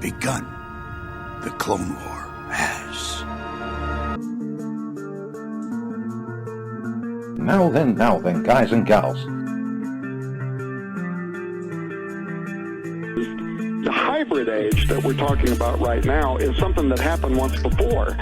begun. The Clone War has. Now then, guys and gals. The hybrid age that we're talking about right now is something that happened once before.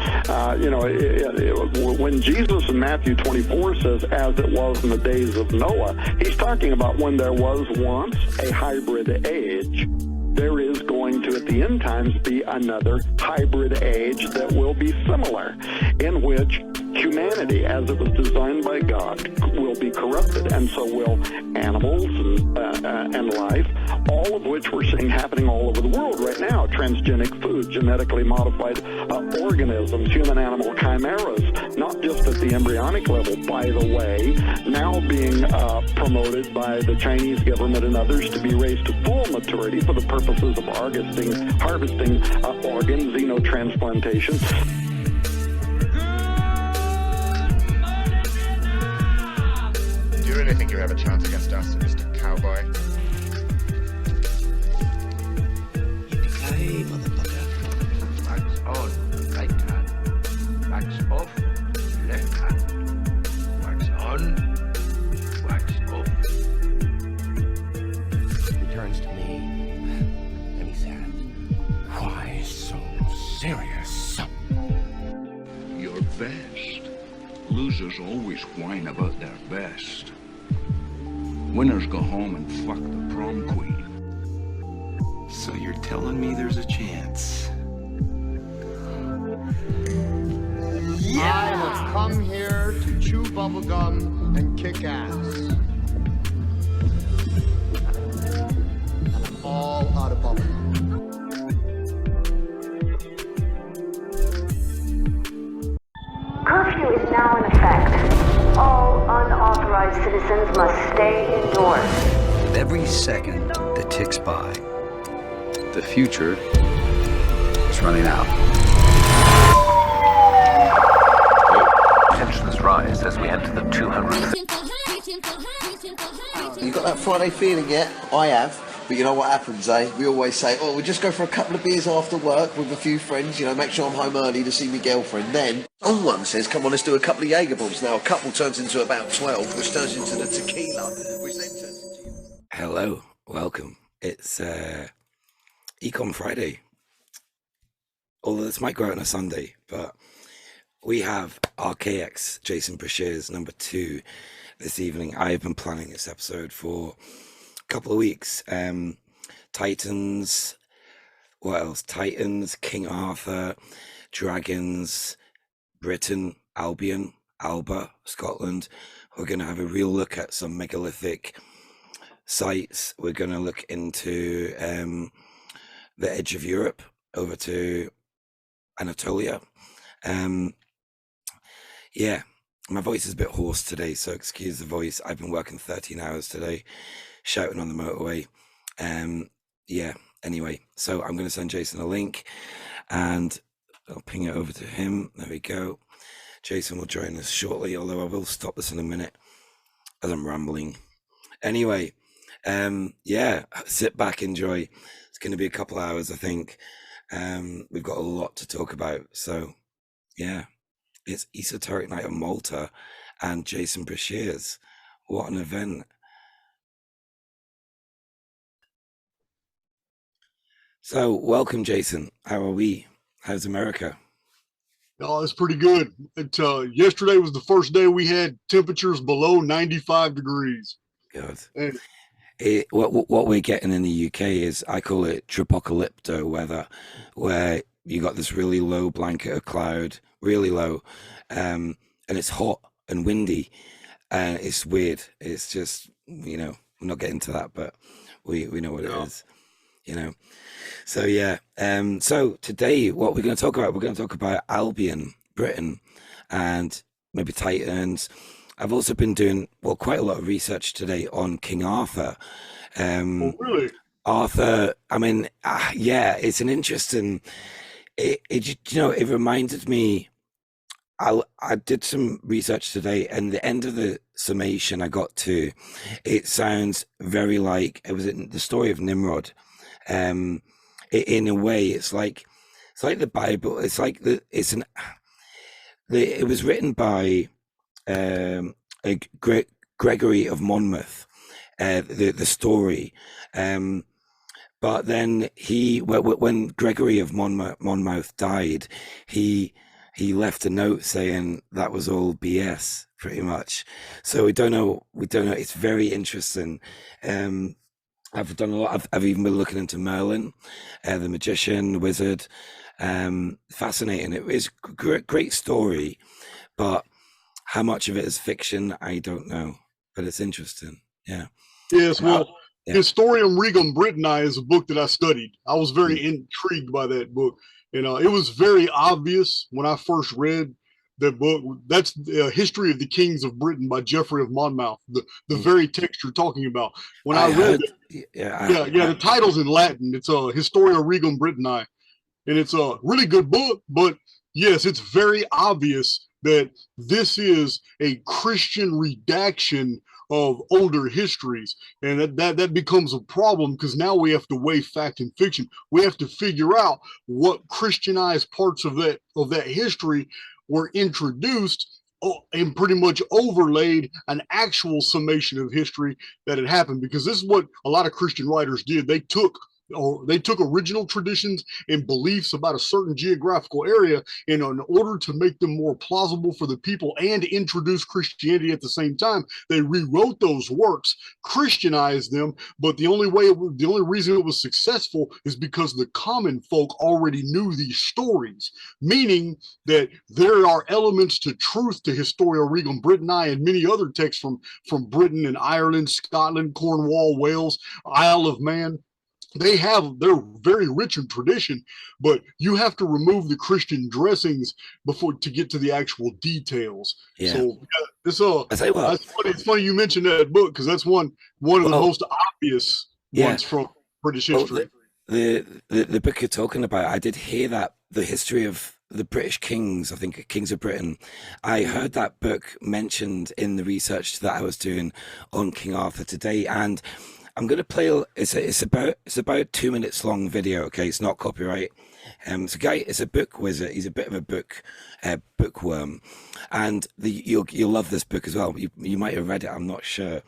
When Jesus in Matthew 24 says, as it was in the days of Noah, he's talking about when there was once a hybrid age. There is going to, at the end times, be another hybrid age that will be similar, in which humanity, as it was designed by God, will be corrupted, and so will animals and life, all of which we're seeing happening all over the world right now. Transgenic food, genetically modified organisms, human-animal chimeras, not just at the embryonic level, by the way, now being promoted by the Chinese government and others to be raised to full maturity for the purposes of harvesting organs, xenotransplantation. Do you really think you have a chance against us, Mr. Cowboy? Yippee-ki-yay, motherfucker. Wax on, right hand. Wax off, left hand. Wax on, wax off. He turns to me, and he says, "Why so serious?" Your best. Losers always whine about their best. Winners go home and fuck the prom queen. So you're telling me there's a chance? I have come here to chew bubblegum and kick ass. And I'm all out of bubblegum. Curfew is now in effect. All unauthorized citizens must stay indoors. With every second that ticks by, the future is running out. Tensions rise as we enter the 200th. You got that Friday feeling yet? I have. But you know what happens, eh? We always say, oh, we'll just go for a couple of beers after work with a few friends, make sure I'm home early to see my girlfriend. Then, someone says, come on, let's do a couple of Jaeger bombs. Now, a couple turns into about 12, which turns into the tequila, which then turns into... Hello, welcome. It's EKoM Friday. Although this might go out on a Sunday, but we have ARCHAIX, Jason Breshears, number 2 this evening. I've been planning this episode for couple of weeks. Titans, what else? Titans, King Arthur, Dragons, Britain, Albion, Alba, Scotland. We're going to have a real look at some megalithic sites. We're going to look into the edge of Europe over to Anatolia. Yeah, my voice is a bit hoarse today, so excuse the voice. I've been working 13 hours today, shouting on the motorway. Yeah, anyway, so I'm going to send Jason a link and I'll ping it over to him. There we go. Jason will join us shortly, although I will stop this in a minute as I'm rambling. Anyway, yeah, sit back, enjoy. It's going to be a couple hours, I think. We've got a lot to talk about. So, yeah, it's Esoteric Night of Malta and Jason Breshears. What an event. So, welcome, Jason. How are we? How's America? Oh, it's pretty good. Yesterday was the first day we had temperatures below 95 degrees. God. And what we're getting in the UK is, I call it tripocalypto weather, where you got this really low blanket of cloud, really low, and it's hot and windy, and it's weird. It's just, we're not getting to that, but we know what it is, So yeah, so today what we're going to talk about, we're going to talk about Albion, Britain, and maybe Titans. I've also been doing, quite a lot of research today on King Arthur. Oh, really? Arthur, yeah, it's an interesting, it reminded me, I did some research today, and the end of the summation I got to, it sounds very like, it was in the story of Nimrod. in a way, it's like the Bible. It's like it was written by Gregory of Monmouth, the story. But then when Gregory of Monmouth died, he left a note saying that was all BS, pretty much. So we don't know. It's very interesting. I've done a lot. I've even been looking into Merlin, the magician, the wizard. Fascinating. It is great story, but how much of it is fiction, I don't know. But it's interesting. Yeah. Yes. Well, Historiam Regum Britanniae is a book that I studied. I was very intrigued by that book. And it was very obvious when I first read that book. That's the History of the Kings of Britain by Geoffrey of Monmouth, the very text you're talking about. When I read it, the title's in Latin. It's Historia Regum Britanniae. And it's a really good book, but yes, it's very obvious that this is a Christian redaction of older histories, and that becomes a problem because now we have to weigh fact and fiction. We have to figure out what Christianized parts of that history were introduced and pretty much overlaid an actual summation of history that had happened, because this is what a lot of Christian writers did. They took original traditions and beliefs about a certain geographical area, and in order to make them more plausible for the people and introduce Christianity at the same time, they rewrote those works, Christianized them. But the only reason it was successful is because the common folk already knew these stories, meaning that there are elements to truth to Historia Regum Britanniae and many other texts from Britain and Ireland, Scotland, Cornwall, Wales, Isle of Man. They're very rich in tradition, but you have to remove the Christian dressings to get to the actual details. So it's funny you mentioned that book, because that's one of the most obvious ones from British history. The book you're talking about, I did hear that, the history of the British kings, I think Kings of Britain. I heard that book mentioned in the research that I was doing on King Arthur today, and I'm going to play. It's about a 2 minutes long video. Okay, it's not copyright. So guy is a book wizard. He's a bit of a bookworm, and you'll love this book as well. You might have read it. I'm not sure.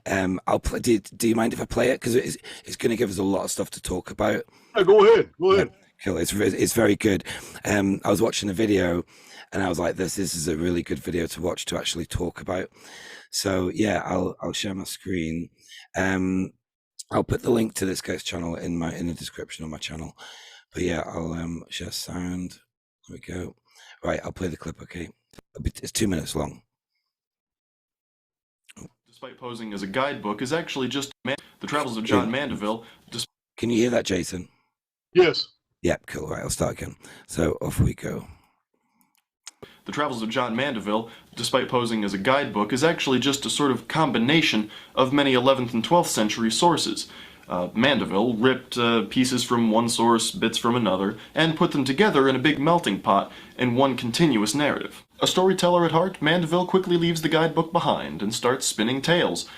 I'll play. Do you mind if I play it? Because it's going to give us a lot of stuff to talk about. Yeah, go ahead. Yeah, cool. It's very good. I was watching a video, and I was like, this is a really good video to watch to actually talk about. So yeah, I'll share my screen. I'll put the link to this guy's channel in the description of my channel. But yeah, I'll share sound. There we go. Right, I'll play the clip. Okay, it's 2 minutes long. Despite posing as a guidebook, is actually just the travels of John Mandeville. Can you hear that, Jason? Yes. Yeah, cool. Right, I'll start again. So off we go. The Travels of John Mandeville, despite posing as a guidebook, is actually just a sort of combination of many 11th and 12th century sources. Mandeville ripped pieces from one source, bits from another, and put them together in a big melting pot in one continuous narrative. A storyteller at heart, Mandeville quickly leaves the guidebook behind and starts spinning tales.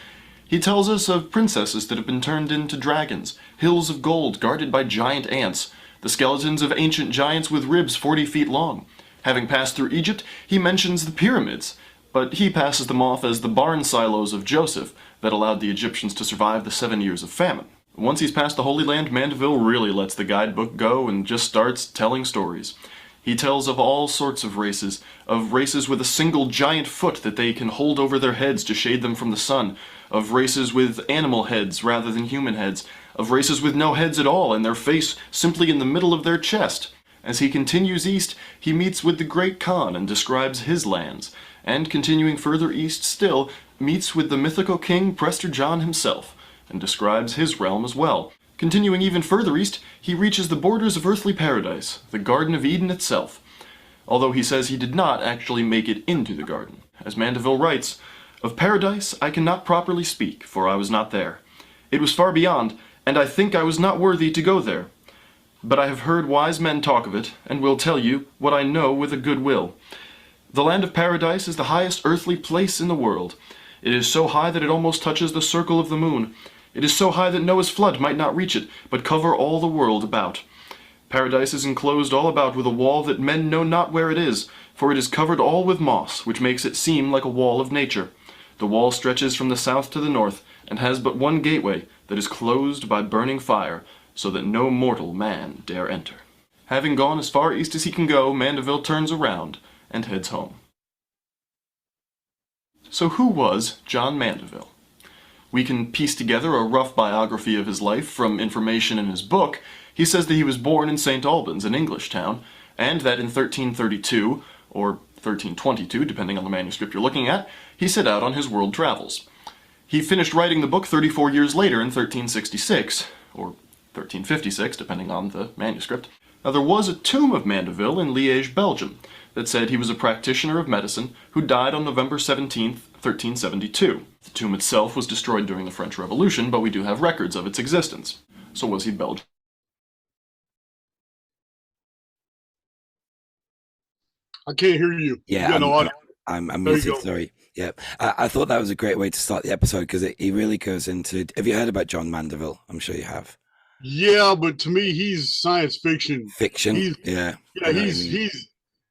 He tells us of princesses that have been turned into dragons, hills of gold guarded by giant ants, the skeletons of ancient giants with ribs 40 feet long. Having passed through Egypt, he mentions the pyramids, but he passes them off as the barn silos of Joseph that allowed the Egyptians to survive the 7 years of famine. Once he's past the Holy Land, Mandeville really lets the guidebook go and just starts telling stories. He tells of all sorts of races with a single giant foot that they can hold over their heads to shade them from the sun, of races with animal heads rather than human heads, of races with no heads at all and their face simply in the middle of their chest. As he continues east, he meets with the Great Khan and describes his lands, and continuing further east still, meets with the mythical king Prester John himself, and describes his realm as well. Continuing even further east, he reaches the borders of earthly paradise, the Garden of Eden itself, although he says he did not actually make it into the garden. As Mandeville writes, "Of paradise I cannot properly speak, for I was not there. It was far beyond, and I think I was not worthy to go there. But I have heard wise men talk of it, and will tell you what I know with a good will. The land of paradise is the highest earthly place in the world. It is so high that it almost touches the circle of the moon. It is so high that Noah's flood might not reach it, but cover all the world about. Paradise is enclosed all about with a wall that men know not where it is, for it is covered all with moss, which makes it seem like a wall of nature. The wall stretches from the south to the north, and has but one gateway that is closed by burning fire, so that no mortal man dare enter. Having gone as far east as he can go, Mandeville turns around and heads home. So who was John Mandeville? We can piece together a rough biography of his life from information in his book. He says that he was born in St. Albans, an English town, and that in 1332, or 1322, depending on the manuscript you're looking at, he set out on his world travels. He finished writing the book 34 years later in 1366, or 1356, depending on the manuscript. Now, there was a tomb of Mandeville in Liège, Belgium, that said he was a practitioner of medicine who died on November 17th, 1372. The tomb itself was destroyed during the French Revolution, but we do have records of its existence. So was he Belgian? I can't hear you. Yeah, I'm muted, sorry. Yeah, I thought that was a great way to start the episode because he really goes into... Have you heard about John Mandeville? I'm sure you have. Yeah, but to me, he's science fiction. Fiction? Yeah. Yeah,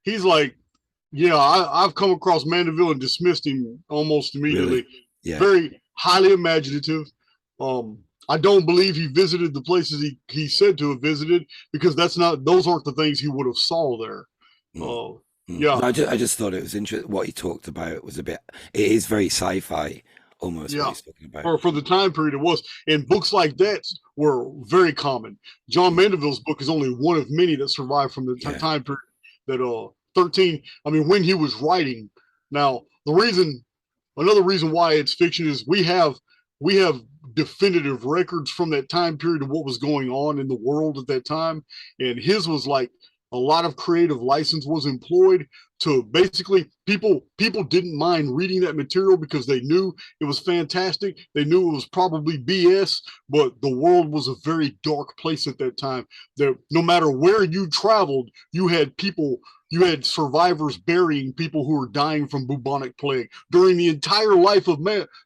he's like, yeah, I've come across Mandeville and dismissed him almost immediately. Really? Yeah. Very highly imaginative. I don't believe he visited the places he said to have visited because those aren't the things he would have saw there. Yeah, no, I just thought it was interesting. What he talked about was it is very sci-fi almost. Yeah, what he's talking about. For the time period it was, and books like that were very common. John Mandeville's book is only one of many that survived from the time period that 13. I mean, when he was writing. Now, another reason why it's fiction is we have definitive records from that time period of what was going on in the world at that time, and his was like. A lot of creative license was employed to basically people didn't mind reading that material because they knew it was fantastic. They knew it was probably BS, but the world was a very dark place at that time. There, no matter where you traveled, you had survivors burying people who were dying from bubonic plague. During the entire life of Mandeville,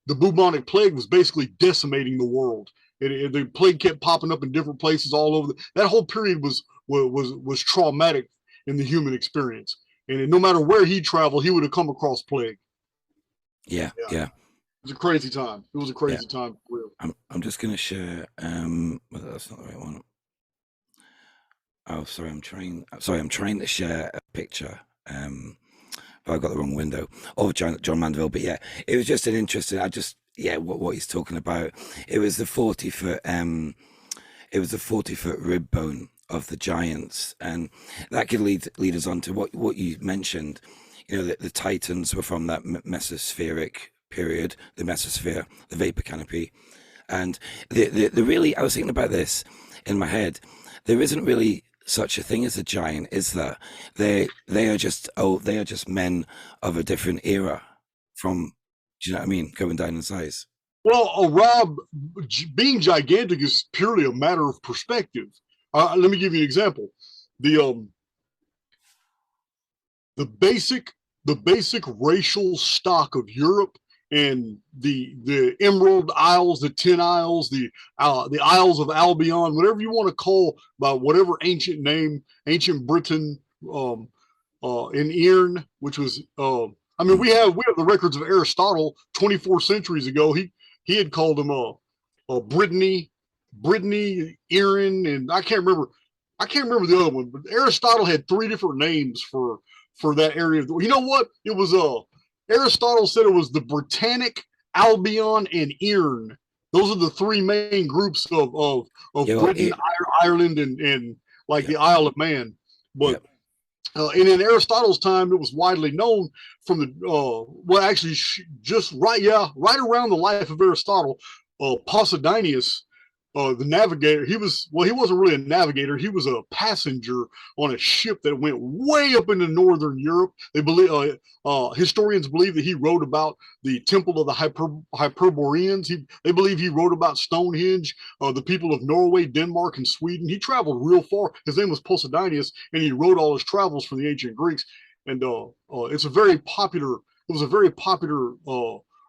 the bubonic plague was basically decimating the world. The plague kept popping up in different places all over. That whole period was traumatic in the human experience. And no matter where he traveled, he would have come across plague. Yeah. It was a crazy time. It was a crazy time for real. I'm just gonna share. That's not the right one. Oh, sorry. I'm trying to share a picture. But I got the wrong window of John Mandeville. But yeah, it was just an interesting. What he's talking about. It was the 40-foot. It was the 40-foot rib bone of the giants, and that could lead us on to what you mentioned. You know, the Titans were from that Mesospheric period, the Mesosphere, the Vapour canopy, and the really. I was thinking about this in my head. There isn't really such a thing as a giant, is there? They are just men of a different era from. Do you know what I mean? Going down in size. Well, Rob, being gigantic is purely a matter of perspective. Let me give you an example. The basic racial stock of Europe and the Emerald Isles, the 10 Isles, the Isles of Albion, whatever you want to call by whatever ancient name, ancient Britain, in Earn, which was. I mean, we have the records of Aristotle 24 centuries ago. He had called them Brittany, Erin, and I can't remember the other one. But Aristotle had 3 different names for that area. You know what? It was Aristotle said it was the Britannic, Albion, and Erin. Those are the 3 main groups of Britain, Ireland, and like the Isle of Man. But and in Aristotle's time, it was widely known from right around the life of Aristotle, Posidonius, the navigator, he wasn't really a navigator. He was a passenger on a ship that went way up into northern Europe. They believe, historians believe that he wrote about the temple of the Hyperboreans. They believe he wrote about Stonehenge, the people of Norway, Denmark, and Sweden. He traveled real far. His name was Posidonius, and he wrote all his travels for the ancient Greeks. And it was a very popular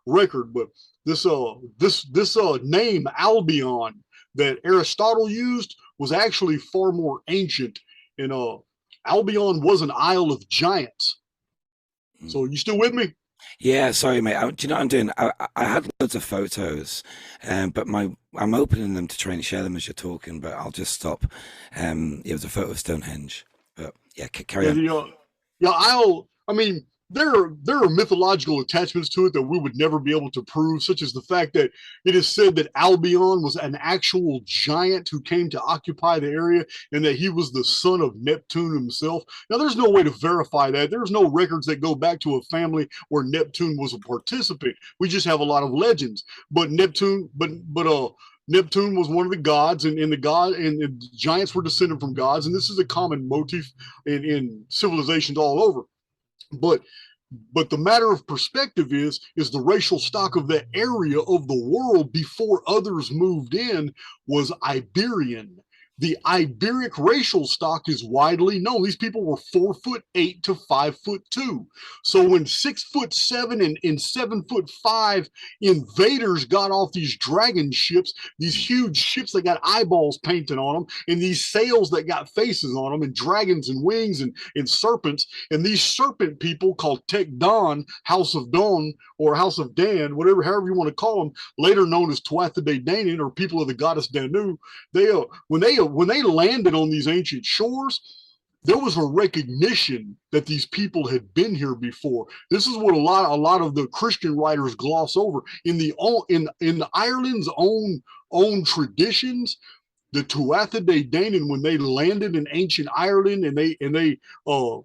record, but this name Albion that Aristotle used was actually far more ancient, and Albion was an isle of giants. So you still with me? Yeah, sorry, mate. Do you know what I'm doing? I had loads of photos, but I'm opening them to try and share them as you're talking, but I'll just stop. It was a photo of Stonehenge, but yeah, carry on. I mean, there are mythological attachments to it that we would never be able to prove, such as the fact that it is said that Albion was an actual giant who came to occupy the area, and that he was the son of Neptune himself. Now, there's no way to verify that. There's no records that go back to a family where Neptune was a participant. We just have a lot of legends. But Neptune was one of the gods, and the giants were descended from gods, and this is a common motif in civilizations all over. But the matter of perspective is the racial stock of that area of the world before others moved in was Iberian. The Iberic racial stock is widely known. These people were 4'8" to 5'2". So when 6'7" and 7'5" invaders got off these dragon ships, these huge ships that got eyeballs painted on them, and these sails that got faces on them, and dragons and wings and serpents, and these serpent people called Danaan, House of Dawn or House of Dan, however you want to call them, later known as Tuatha Danaan or people of the goddess Danu, when they landed on these ancient shores, there was a recognition that these people had been here before. This is what a lot of the Christian writers gloss over. In Ireland's own traditions, the Tuatha Danaan, when they landed in ancient Ireland and they made war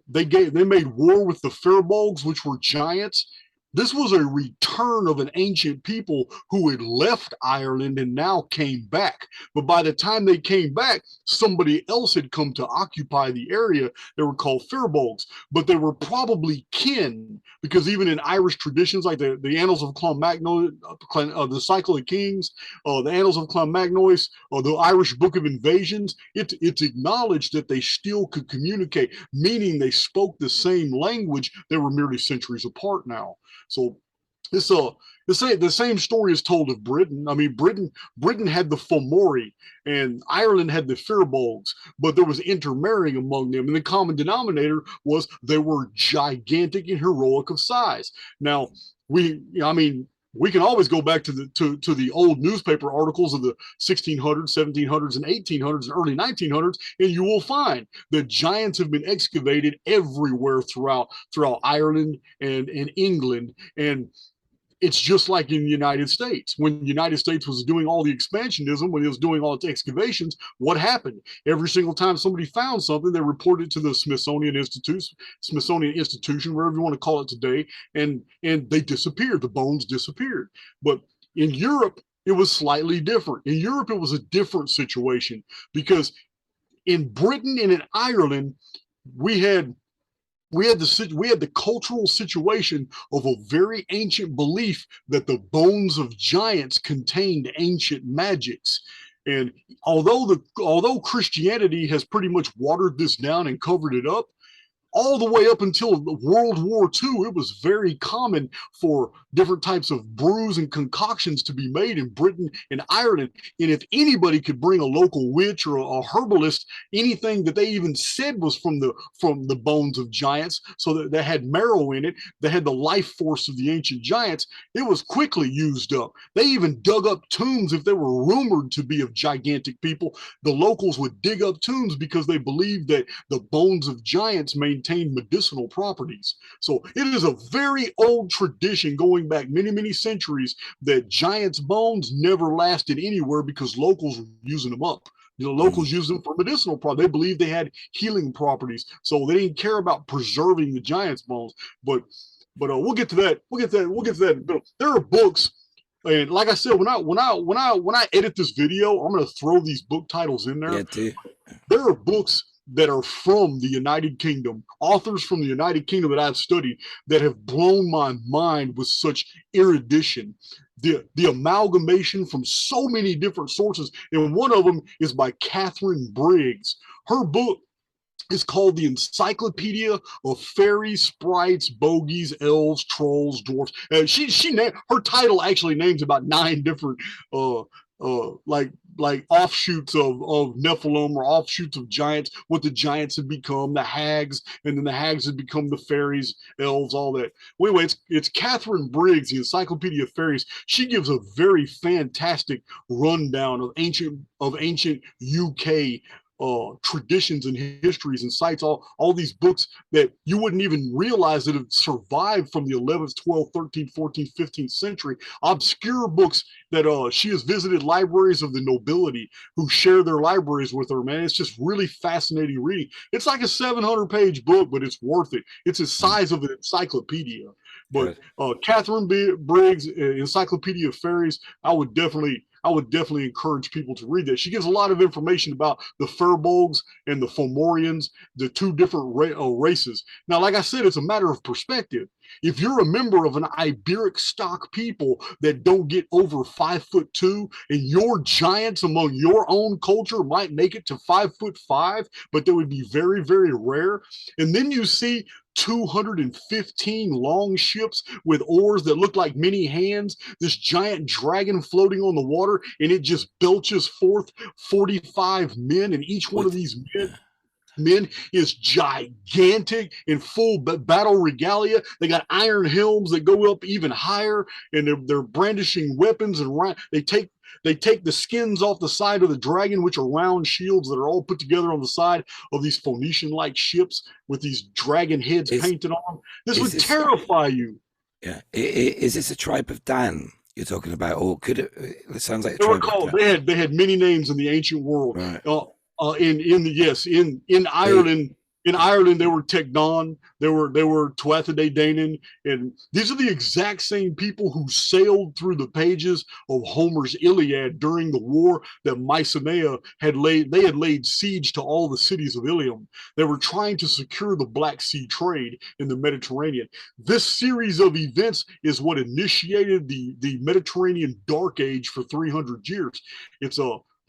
with the Firbolgs, which were giants. This was a return of an ancient people who had left Ireland and now came back. But by the time they came back, somebody else had come to occupy the area. They were called Firbolgs, but they were probably kin, because even in Irish traditions, like the Annals of Clonmacnoise, the Cycle of Kings, the Annals of Clonmacnoise, or the Irish Book of Invasions, it's acknowledged that they still could communicate, meaning they spoke the same language. They were merely centuries apart now. So the same story is told of Britain. I mean, Britain had the Fomori and Ireland had the Firbolgs, but there was intermarrying among them, and the common denominator was they were gigantic and heroic of size. Now, we can always go back to the old newspaper articles of the 1600s, 1700s, and 1800s, and early 1900s, and you will find that giants have been excavated everywhere throughout Ireland and England. And it's just like in the United States. When the United States was doing all the expansionism, when it was doing all its excavations, what happened? Every single time somebody found something, they reported it to the Smithsonian Institution, wherever you want to call it today, and they disappeared. The bones disappeared. But in Europe, it was slightly different. In Europe, it was a different situation, because in Britain and in Ireland, we had the cultural situation of a very ancient belief that the bones of giants contained ancient magics. And although Christianity has pretty much watered this down and covered it up, all the way up until World War II, it was very common for different types of brews and concoctions to be made in Britain and Ireland. And if anybody could bring a local witch or a herbalist, anything that they even said was from the bones of giants, so that they had marrow in it, that had the life force of the ancient giants, it was quickly used up. They even dug up tombs if they were rumored to be of gigantic people. The locals would dig up tombs because they believed that the bones of giants maintained medicinal properties. So it is a very old tradition going back many centuries that giants' bones never lasted anywhere because locals were using them up. Locals used them for medicinal properties. They believed they had healing properties, so they didn't care about preserving the giants' bones. But we'll get to that. We'll get to that. But there are books, and like I said, when I edit this video, I'm going to throw these book titles in there. Yeah, there are books that are from the United Kingdom, authors from the United Kingdom that I've studied, that have blown my mind with such erudition. The amalgamation from so many different sources, and one of them is by Catherine Briggs. Her book is called the Encyclopedia of Fairies, Sprites, Bogies, Elves, Trolls, Dwarfs. Her title actually names about 9 different like offshoots of Nephilim, or offshoots of giants, what the giants have become, the hags, and then the hags have become the fairies, elves, all that. Well, anyway, it's Catherine Briggs, the Encyclopedia of Fairies. She gives a very fantastic rundown of ancient UK traditions and histories, and cites all these books that you wouldn't even realize that have survived from the 11th, 12th, 13th, 14th, 15th century. Obscure books that she has visited libraries of the nobility who share their libraries with her, man. It's just really fascinating reading. It's like a 700-page book, but it's worth it. It's the size of an encyclopedia. But Catherine Briggs, Encyclopedia of Fairies, I would definitely encourage people to read that. She gives a lot of information about the Firbolgs and the Fomorians, the 2 different races. Now, like I said, it's a matter of perspective. If you're a member of an Iberic stock people that don't get over 5'2", and your giants among your own culture might make it to 5'5", but they would be very, very rare. And then you see 215 long ships with oars that look like mini hands, this giant dragon floating on the water, and it just belches forth 45 men, and each one of these men is gigantic in full battle regalia. They got iron helms that go up even higher, and they're brandishing weapons, and they take the skins off the side of the dragon, which are round shields that are all put together on the side of these Phoenician-like ships with these dragon heads painted on them. This would terrify you. Yeah. Is this a tribe of Dan you're talking about, or could it? It sounds like a they were tribe called. of Dan. They had many names in the ancient world. Right. In Ireland. In Ireland, they were Tegnon, they were Tuatha Danaan, and these are the exact same people who sailed through the pages of Homer's Iliad during the war that Mycenae had laid. They had laid siege to all the cities of Ilium. They were trying to secure the Black Sea trade in the Mediterranean. This series of events is what initiated the Mediterranean Dark Age for 300 years.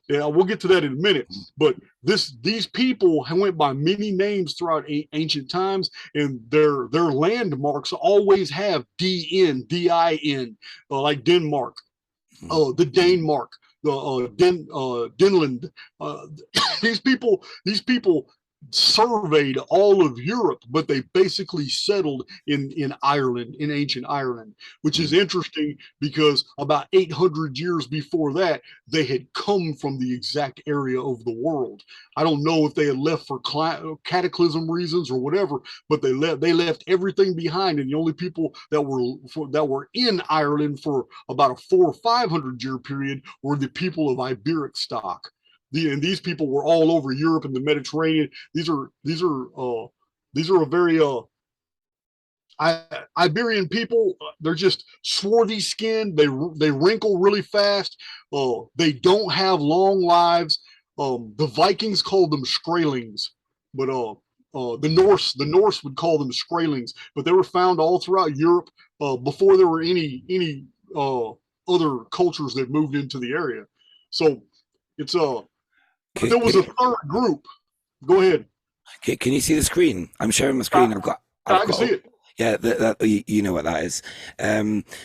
Yeah, we'll get to that in a minute. But these people went by many names throughout ancient times, and their landmarks always have DN, DIN, like Denmark, the Danemark, the Denland. These people surveyed all of Europe, but they basically settled in Ireland, in ancient Ireland, which is interesting because about 800 years before that, they had come from the exact area of the world. I don't know if they had left for cataclysm reasons or whatever, but they left everything behind, and the only people that were in Ireland for about a 400 or 500 year period were the people of Iberic stock. And these people were all over Europe and the Mediterranean. These are a very Iberian people. They're just swarthy skinned. They wrinkle really fast. They don't have long lives. The Vikings called them Skraelings, but the Norse would call them Skraelings. But they were found all throughout Europe before there were any other cultures that moved into the area. So it's But there was a third group. Go ahead. Can you see the screen? I'm sharing my screen. I can see it. Yeah, you know what that is.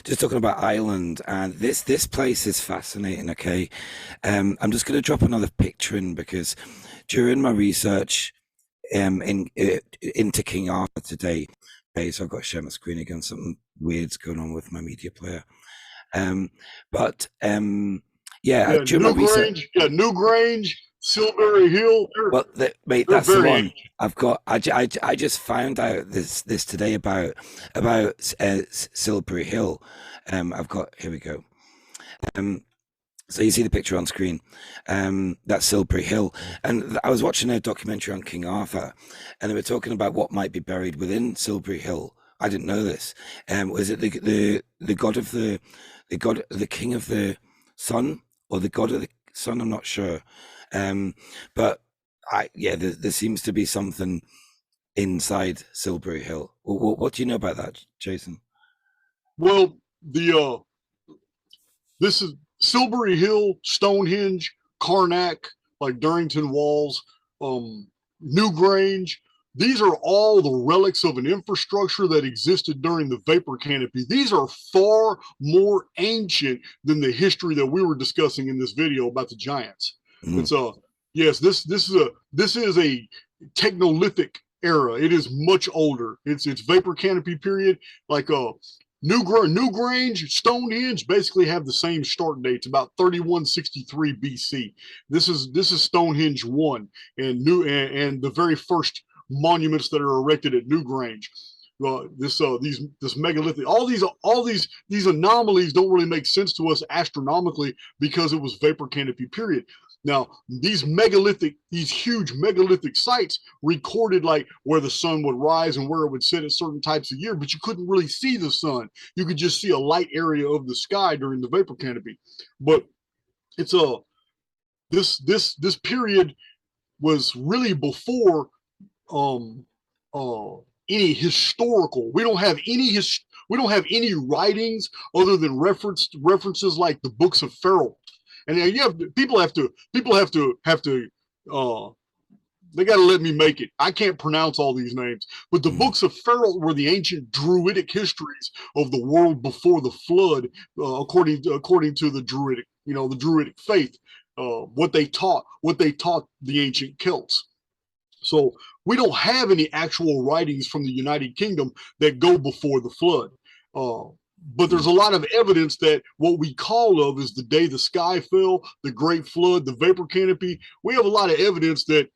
Just talking about Ireland, and this place is fascinating. Okay, I'm just going to drop another picture in because during my research into King Arthur today, okay, so I've got to share my screen again. Something weird's going on with my media player. NewGrange, Silbury Hill. Well, mate, that's the one I've got. I just found out this today about Silbury Hill. I've got, here we go. So you see the picture on screen. That's Silbury Hill, and I was watching a documentary on King Arthur, and they were talking about what might be buried within Silbury Hill. I didn't know this. Was it the god of the king of the sun, or the god of the sun? I'm not sure. But there seems to be something inside Silbury Hill. What do you know about that, Jason? Well, this is Silbury Hill, Stonehenge, Karnak, like Durrington Walls, NewGrange. These are all the relics of an infrastructure that existed during the Vapour canopy. These are far more ancient than the history that we were discussing in this video about the giants. It's yes, this is a technolithic era. It is much older. It's Vapour canopy period. Like NewGrange, Stonehenge basically have the same start dates, about 3163 BC. This is Stonehenge 1 and the very first monuments that are erected at NewGrange. This megalithic, all these anomalies don't really make sense to us astronomically because it was Vapour canopy period. Now, these huge megalithic sites recorded like where the sun would rise and where it would set at certain types of year, but you couldn't really see the sun. You could just see a light area of the sky during the Vapour canopy. But it's this period was really before any historical. We don't have any writings other than references like the books of Pharaoh. And people have to they got to let me make it. I can't pronounce all these names, but the books of Pharaoh were the ancient druidic histories of the world before the flood, according to the druidic faith, what they taught the ancient Celts. So we don't have any actual writings from the United Kingdom that go before the flood. But there's a lot of evidence that what we call of is the day the sky fell, the great flood, the Vapour canopy. We have a lot of evidence that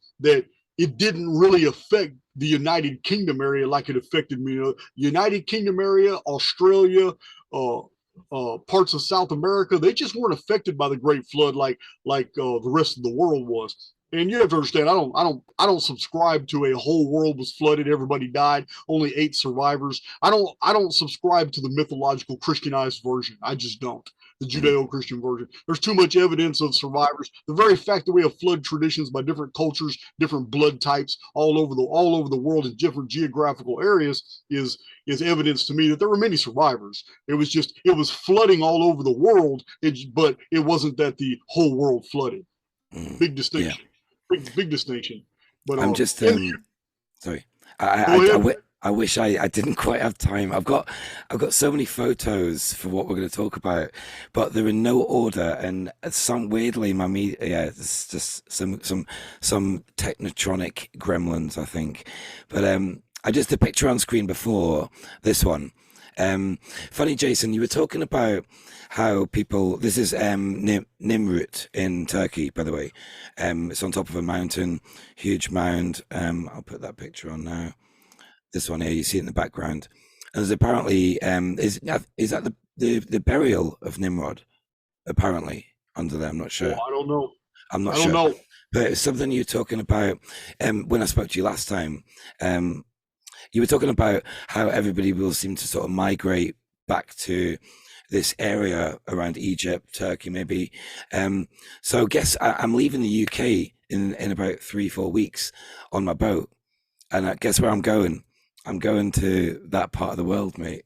it didn't really affect the United Kingdom area like it affected me. United Kingdom area, Australia, parts of South America, they just weren't affected by the great flood like the rest of the world was. And you have to understand, I don't subscribe to a whole world was flooded, everybody died, only 8 survivors. I don't subscribe to the mythological Christianized version. I just don't. The Judeo-Christian version. There's too much evidence of survivors. The very fact that we have flood traditions by different cultures, different blood types all over the world in different geographical areas is evidence to me that there were many survivors. It was flooding all over the world, but it wasn't that the whole world flooded. Big distinction. Yeah. Big distinction. But I'm just sorry. I wish I didn't quite have time. I've got so many photos for what we're going to talk about, but they're in no order. And some weirdly, my media, it's just some technotronic gremlins, I think. But I just the picture on screen before this one. Funny, Jason, you were talking about how people, this is Nimrut in Turkey, by the way. It's on top of a mountain, huge mound. I'll put that picture on now. This one here, you see it in the background. And there's apparently, is that the burial of Nimrod, apparently, under there? I'm not sure. Oh, I don't know. I'm not sure. I don't know. But it's something you're talking about when I spoke to you last time. You were talking about how everybody will seem to sort of migrate back to this area around Egypt, Turkey, maybe. So guess I'm leaving the UK in about 3-4 weeks on my boat. And I guess where I'm going? I'm going to that part of the world, mate.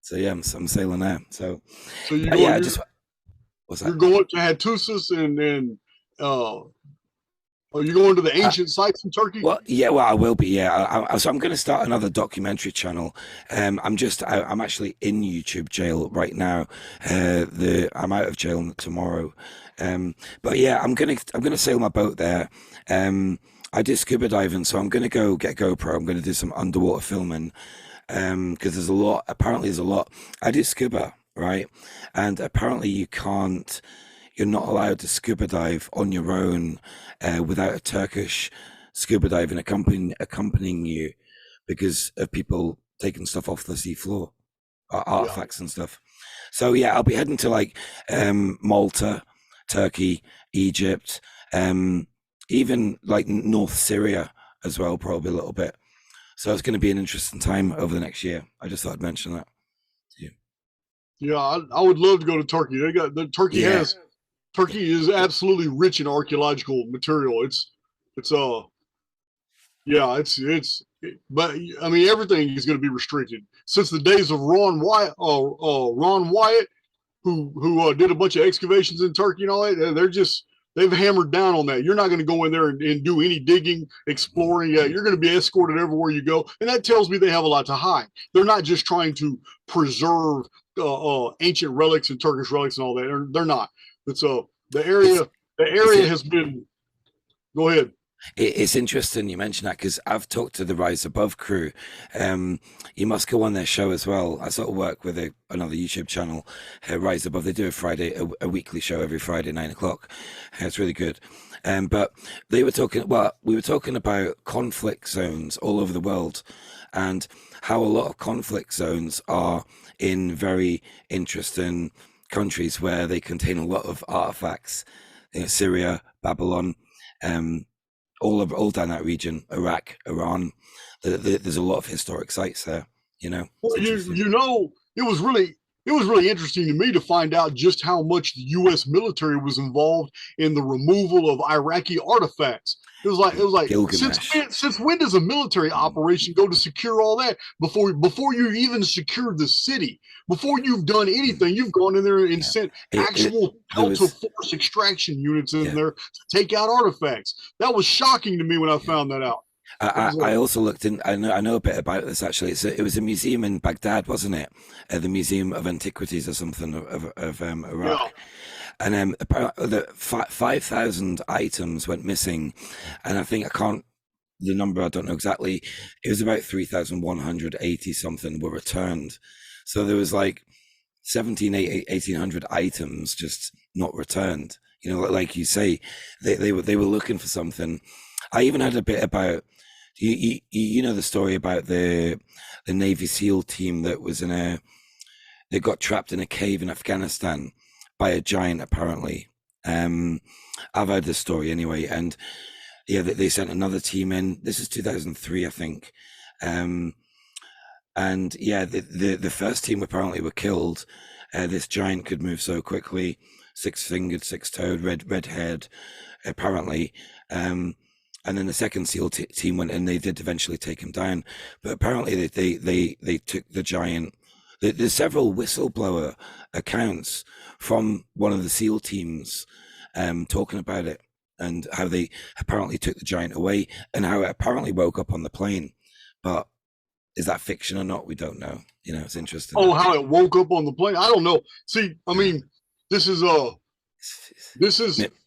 So yeah, I'm sailing there. So you're going, what's that? You're going to Hattusis and are you going to the ancient sites in Turkey? Well, I will be. Yeah, so I'm going to start another documentary channel. I'm actually in YouTube jail right now. I'm out of jail tomorrow. But yeah, I'm gonna sail my boat there. I did scuba diving, so I'm gonna go get GoPro. I'm gonna do some underwater filming because there's a lot. Apparently, there's a lot. I did scuba, right? And apparently, you're not allowed to scuba dive on your own without a Turkish scuba diving accompanying you because of people taking stuff off the seafloor, artifacts and stuff. So yeah, I'll be heading to like Malta, Turkey, Egypt, even like North Syria as well, probably a little bit. So it's going to be an interesting time over the next year. I just thought I'd mention that to you. Yeah, I would love to go to Turkey. Turkey is absolutely rich in archaeological material. But I mean, everything is going to be restricted since the days of Ron Wyatt, who did a bunch of excavations in Turkey and all that. They're they've hammered down on that. You're not going to go in there and do any digging, exploring. You're going to be escorted everywhere you go. And that tells me they have a lot to hide. They're not just trying to preserve ancient relics and Turkish relics and all that. They're not. It's the area has been. Go ahead. It's interesting you mention that, because I've talked to the Rise Above crew. You must go on their show as well. I sort of work with another YouTube channel, Rise Above. They do a weekly show every Friday, 9 o'clock. It's really good. But we were talking about conflict zones all over the world, and how a lot of conflict zones are in very interesting countries where they contain a lot of artifacts. Syria, Babylon, all down that region, Iraq, Iran. There's a lot of historic sites there. Well, it was really interesting to me to find out just how much the U.S. military was involved in the removal of Iraqi artifacts. It was like since when does a military operation go to secure all that before you even secured the city? Before you've done anything, you've gone in there and sent actual Delta Force extraction units in there to take out artifacts. That was shocking to me when I found that out. I also looked in. I know a bit about this actually. It was a museum in Baghdad, wasn't it? The Museum of Antiquities or something of Iraq. Yeah. And apparently 5,000 items went missing, and the number I don't know exactly. It was about 3,180 something were returned. So there was like 1,800 items just not returned. Like you say, they were looking for something. I even had a bit about you know the story about the Navy SEAL team that was they got trapped in a cave in Afghanistan by a giant, apparently. I've heard this story anyway, and they sent another team in. This is 2003, I think. And the first team apparently were killed. This giant could move so quickly, 6-fingered, 6-toed, red-haired, apparently. And then the second SEAL team went in. They did eventually take him down, but apparently they took the giant. There's several whistleblower accounts from one of the SEAL teams talking about it, and how they apparently took the giant away, and how it apparently woke up on the plane. But is that fiction or not? We don't know. It's interesting. Oh, how it woke up on the plane? I don't know. See, I mean, this is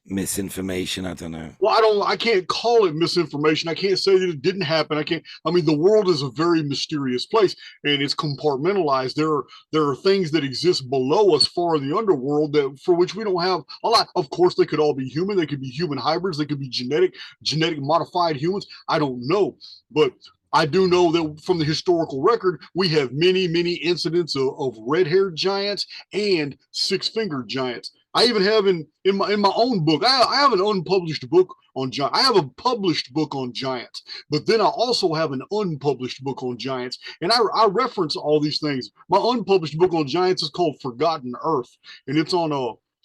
misinformation. I don't know. Well, I can't call it misinformation. I can't say that it didn't happen. The world is a very mysterious place, and it's compartmentalized. There are things that exist below us, far in the underworld, for which we don't have a lot. Of course, they could all be human. They could be human hybrids. They could be genetic modified humans. I don't know, but I do know that from the historical record, we have many, many incidents of red-haired giants and 6-fingered giants. I even have in my own book, I have an unpublished book on giants. I have a published book on giants, but then I also have an unpublished book on giants, and I reference all these things. My unpublished book on giants is called Forgotten Earth, and it's on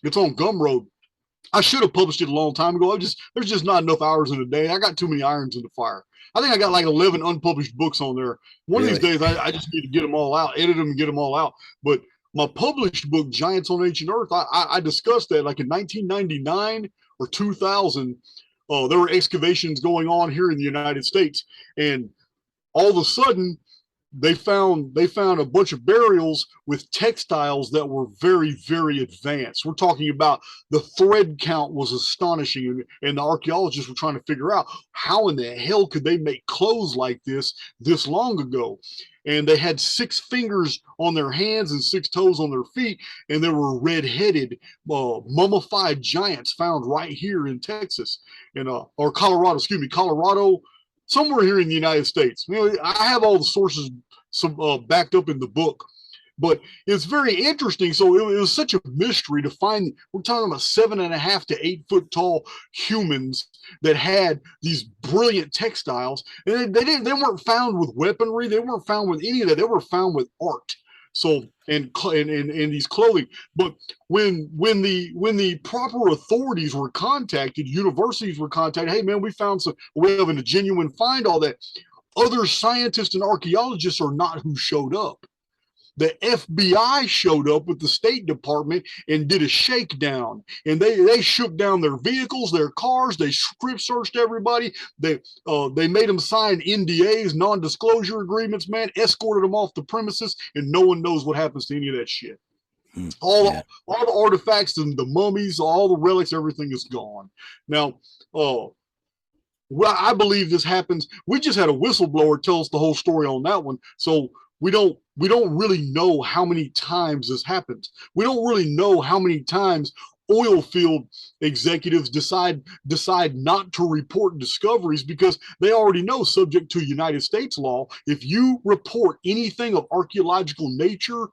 Gumroad. I should have published it a long time ago. There's just not enough hours in a day. I got too many irons in the fire. I think I got like 11 unpublished books on there. One of these days, I just need to get them all out, edit them and get them all out. But my published book, Giants on Ancient Earth, I discussed that like in 1999 or 2000. There were excavations going on here in the United States, and all of a sudden, they found a bunch of burials with textiles that were very, very advanced. We're talking about the thread count was astonishing, and the archaeologists were trying to figure out how in the hell could they make clothes like this long ago. And they had 6 fingers on their hands and 6 toes on their feet, and there were red-headed mummified giants found right here in Texas, or Colorado, Colorado, somewhere here in the United States. I have all the sources backed up in the book, but it's very interesting. So it was such a mystery to find. We're talking about 7.5 to 8 foot tall humans that had these brilliant textiles, and they weren't found with weaponry. They weren't found with any of that. They were found with art. So and these clothing. But when the proper authorities were contacted, universities were contacted. Hey man, we have a genuine find. All that. Other scientists and archaeologists are not who showed up. the FBI showed up with the State Department and did a shakedown, and they shook down their vehicles, their cars. They strip searched everybody. They made them sign NDAs, non-disclosure agreements, man, escorted them off the premises, and no one knows what happens to any of that shit. All the artifacts and the mummies, all the relics, everything is gone. Now, well, I believe this happens. We just had a whistleblower tell us the whole story on that one, so we don't really know how many times this happens. We don't really know how many times oil field executives decide not to report discoveries, because they already know, subject to United States law, if you report anything of archaeological nature,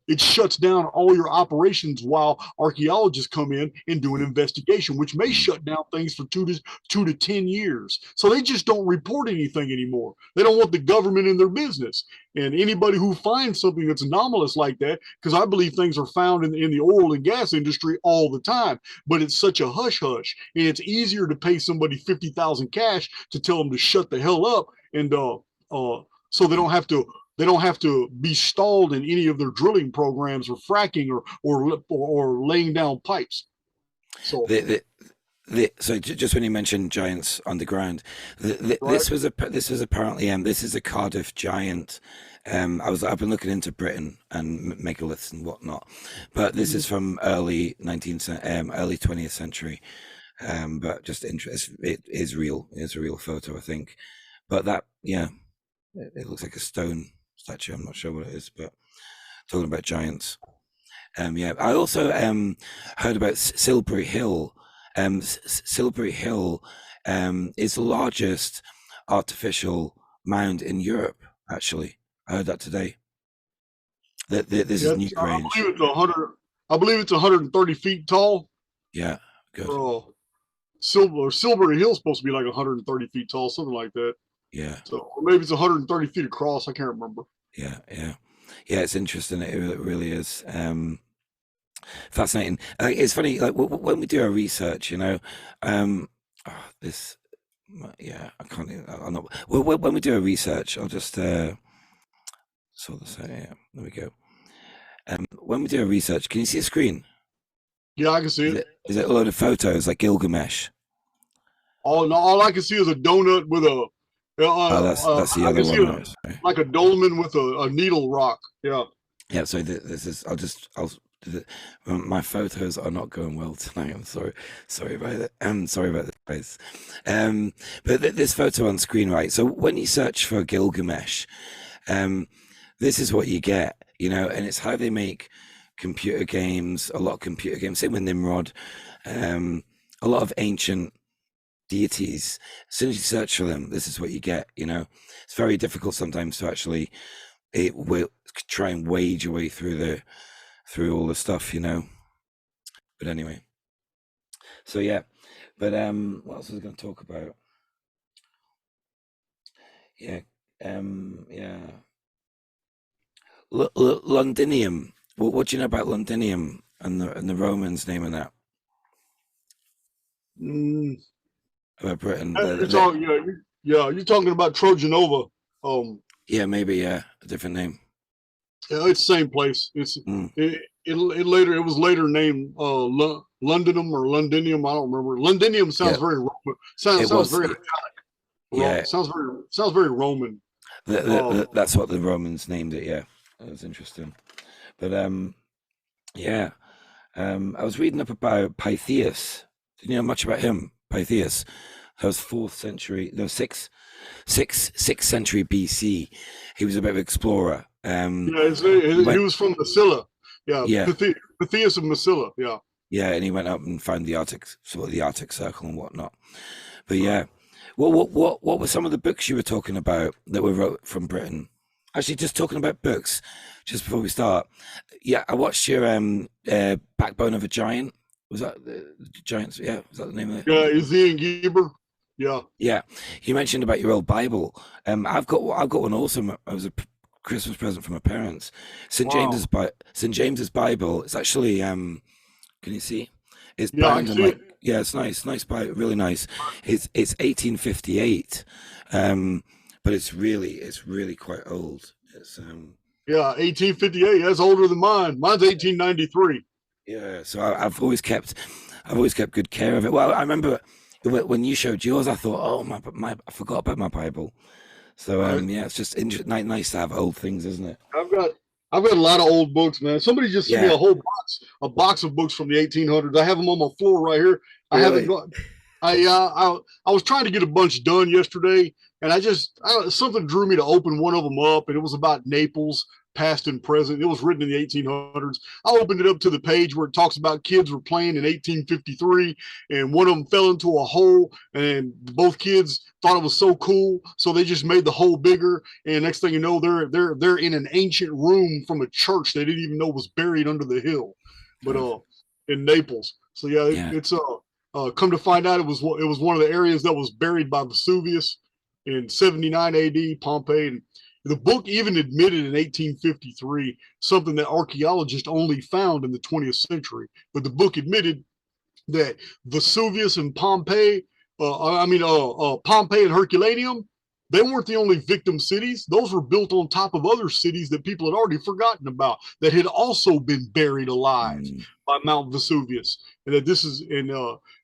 it shuts down all your operations while archaeologists come in and do an investigation, which may shut down things for 2 to 10 years. So they just don't report anything anymore. They don't want the government in their business. And anybody who finds something that's anomalous like that, because I believe things are found in the oil and gas industry all the time, but it's such a hush-hush, and it's easier to pay somebody $50,000 cash to tell them to shut the hell up, and so they don't have to be stalled in any of their drilling programs or fracking or laying down pipes. So, so just when you mentioned giants underground, this was apparently this is a Cardiff giant. I've been looking into Britain and megaliths and whatnot, but this is from early 20th century. But just interest, it is real. It's a real photo, I think. But that, yeah, it looks like a stone statue. I'm not sure what it is, but talking about giants. Yeah, I also heard about Silbury Hill. Silbury Hill is the largest artificial mound in Europe. Actually, I heard that today. This is NewGrange. I believe it's 130 feet tall. Yeah, good. Silbury Hill's supposed to be like 130 feet tall, something like that. Yeah. So or maybe it's 130 feet across. I can't remember. Yeah. It's interesting. It really is fascinating. It's funny. Like when we do our research, you know, this. Yeah, I can't. I'm not. Well, when we do our research, I'll just sort this out. Yeah, there we go. When we do our research, can you see a screen? Yeah, I can see it. Is it a load of photos like Gilgamesh? All I can see is a donut with a. That's the other one. Like a dolmen with a needle rock. Yeah. Yeah. So this is. My photos are not going well tonight. I'm sorry. Sorry about that. Sorry about this, guys. But this photo on screen, right? So when you search for Gilgamesh, this is what you get. You know, and it's how they make computer games. A lot of computer games. Same with Nimrod. A lot of ancient deities. As soon as you search for them, this is what you get. You know, it's very difficult sometimes to actually try and wade your way through all the stuff, you know. But anyway, so yeah. But what else was I going to talk about? Yeah, yeah. Londinium. What do you know about Londinium and the Romans naming that? About Britain. You're talking about Trojan Nova. Yeah, maybe. Yeah, a different name. Yeah, it's the same place. It's it was later named Londinum or Londinium. I don't remember. Londinium sounds very Roman. Sounds very Italic. Yeah, sounds very Roman. That's what the Romans named it. Yeah, that was interesting. But yeah, I was reading up about Pytheas. Did you know much about him? Pytheas. That was 4th century. No, 6th century BC. He was a bit of an explorer. He was from Massilia. Yeah. Pytheas of Massilia. Yeah. Yeah, and he went up and found the Arctic Circle and whatnot. But yeah, what were some of the books you were talking about that were wrote from Britain? Actually, just talking about books, just before we start. Yeah, I watched your Backbone of a Giant. Was that the Giants? Yeah, was that the name of it? Yeah, Izzy and Geber. Yeah. Yeah, you mentioned about your old Bible. I've got one also. It was a Christmas present from my parents. St. James's Bible. It's actually can you see? It's bound in like it's nice Bible, really nice. It's 1858, but it's really quite old. It's Yeah, 1858. That's older than mine. Mine's 1893. Yeah, so I've always kept good care of it. Well, I remember when you showed yours, I thought, oh my, I forgot about my Bible. So yeah, it's just nice to have old things, isn't it? I've got a lot of old books, man. Somebody just sent me a box of books from the 1800s. I have them on my floor right here. I haven't got. I was trying to get a bunch done yesterday, and something drew me to open one of them up, and it was about Naples, past and present. It was written in the 1800s. I opened it up to the page where it talks about kids were playing in 1853, and one of them fell into a hole, and both kids thought it was so cool, so they just made the hole bigger. And next thing you know, they're in an ancient room from a church they didn't even know was buried under the hill, but in Naples. So it's come to find out, it was one of the areas that was buried by Vesuvius in 79 AD, Pompeii. And the book even admitted in 1853 something that archaeologists only found in the 20th century. But the book admitted that Vesuvius and Pompeii, Pompeii and Herculaneum, they weren't the only victim cities. Those were built on top of other cities that people had already forgotten about, that had also been buried alive by Mount Vesuvius. And that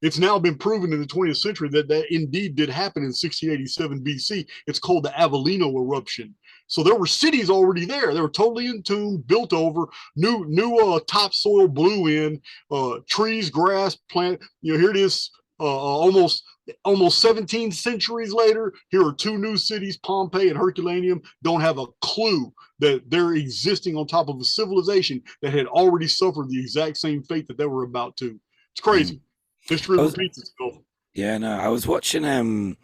it's now been proven in the 20th century that indeed did happen in 1687 BC. It's called the Avellino eruption. So there were cities already there. They were totally entombed, built over, new topsoil blew in, trees, grass, plant. Here it is, almost 17 centuries later. Here are two new cities, Pompeii and Herculaneum. Don't have a clue that they're existing on top of a civilization that had already suffered the exact same fate that they were about to. It's crazy. History repeats itself. Yeah, no, I was watching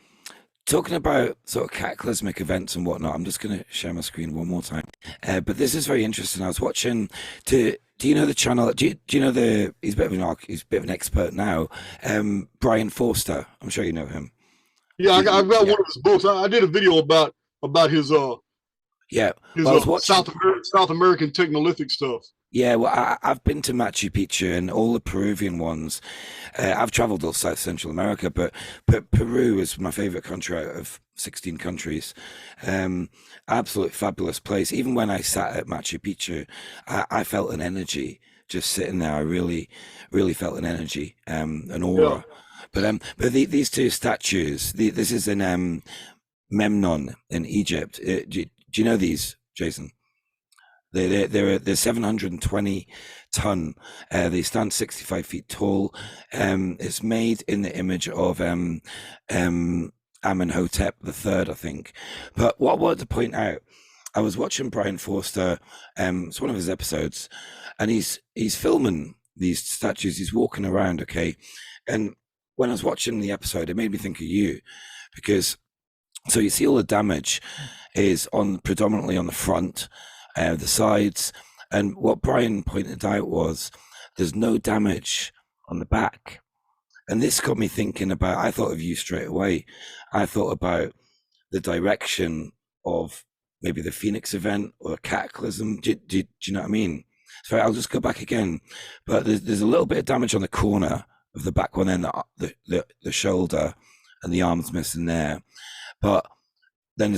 talking about sort of cataclysmic events and whatnot. I'm just going to share my screen one more time. But this is very interesting. I was watching. Do you know the channel? Do you know he's a bit of an expert now. Brian Forster. I'm sure you know him. Yeah, I've got one of his books. I did a video about his South American Technolithic stuff. Yeah, well, I've been to Machu Picchu and all the Peruvian ones. I've traveled all South Central America, but Peru is my favorite country out of 16 countries. Absolutely fabulous place. Even when I sat at Machu Picchu, I felt an energy just sitting there. I really, really felt an energy, an aura. Yeah. But these two statues, this is in Memnon in Egypt. Do you know these, Jason? They're 720 ton. They stand 65 feet tall. It's made in the image of Amenhotep III, I think. But what I wanted to point out, I was watching Brian Forster. It's one of his episodes, and he's filming these statues. He's walking around, okay. And when I was watching the episode, it made me think of you, because so you see all the damage is predominantly on the front. The sides, and what Brian pointed out was there's no damage on the back, and this got me thinking about. I thought of you straight away. I thought about the direction of maybe the Phoenix event or a cataclysm. Do you know what I mean? So I'll just go back again, but there's a little bit of damage on the corner of the back one, then the shoulder and the arms missing there, but then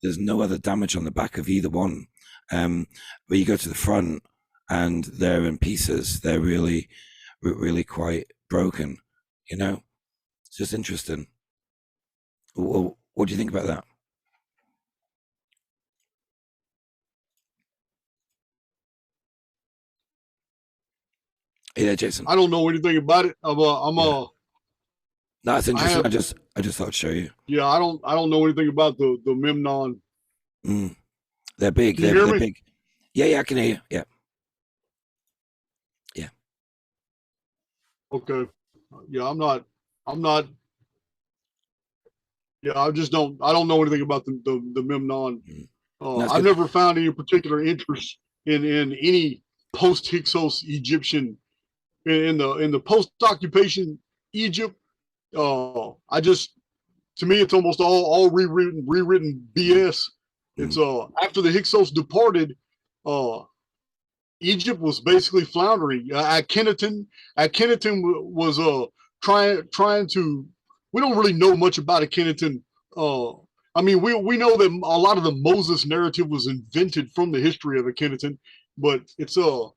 there's no other damage on the back of either one. But you go to the front and they're in pieces. They're really, really quite broken, It's just interesting. What do you think about that? Yeah, Jason. I don't know anything about it. No, it's interesting. I just thought I'd show you. Yeah, I don't know anything about the Memnon. They're big. Can you hear me? Big. Yeah, I can hear you. Yeah. Yeah. Okay. Yeah, I'm not. Yeah, I don't know anything about the Memnon. I've never found any particular interest in any post-Hyksos Egyptian in the post-occupation Egypt. To me, it's almost all rewritten BS. It's after the Hyksos departed, Egypt was basically floundering. Akhenaten was trying to. We don't really know much about Akhenaten I mean, we know that a lot of the Moses narrative was invented from the history of Akhenaten, but because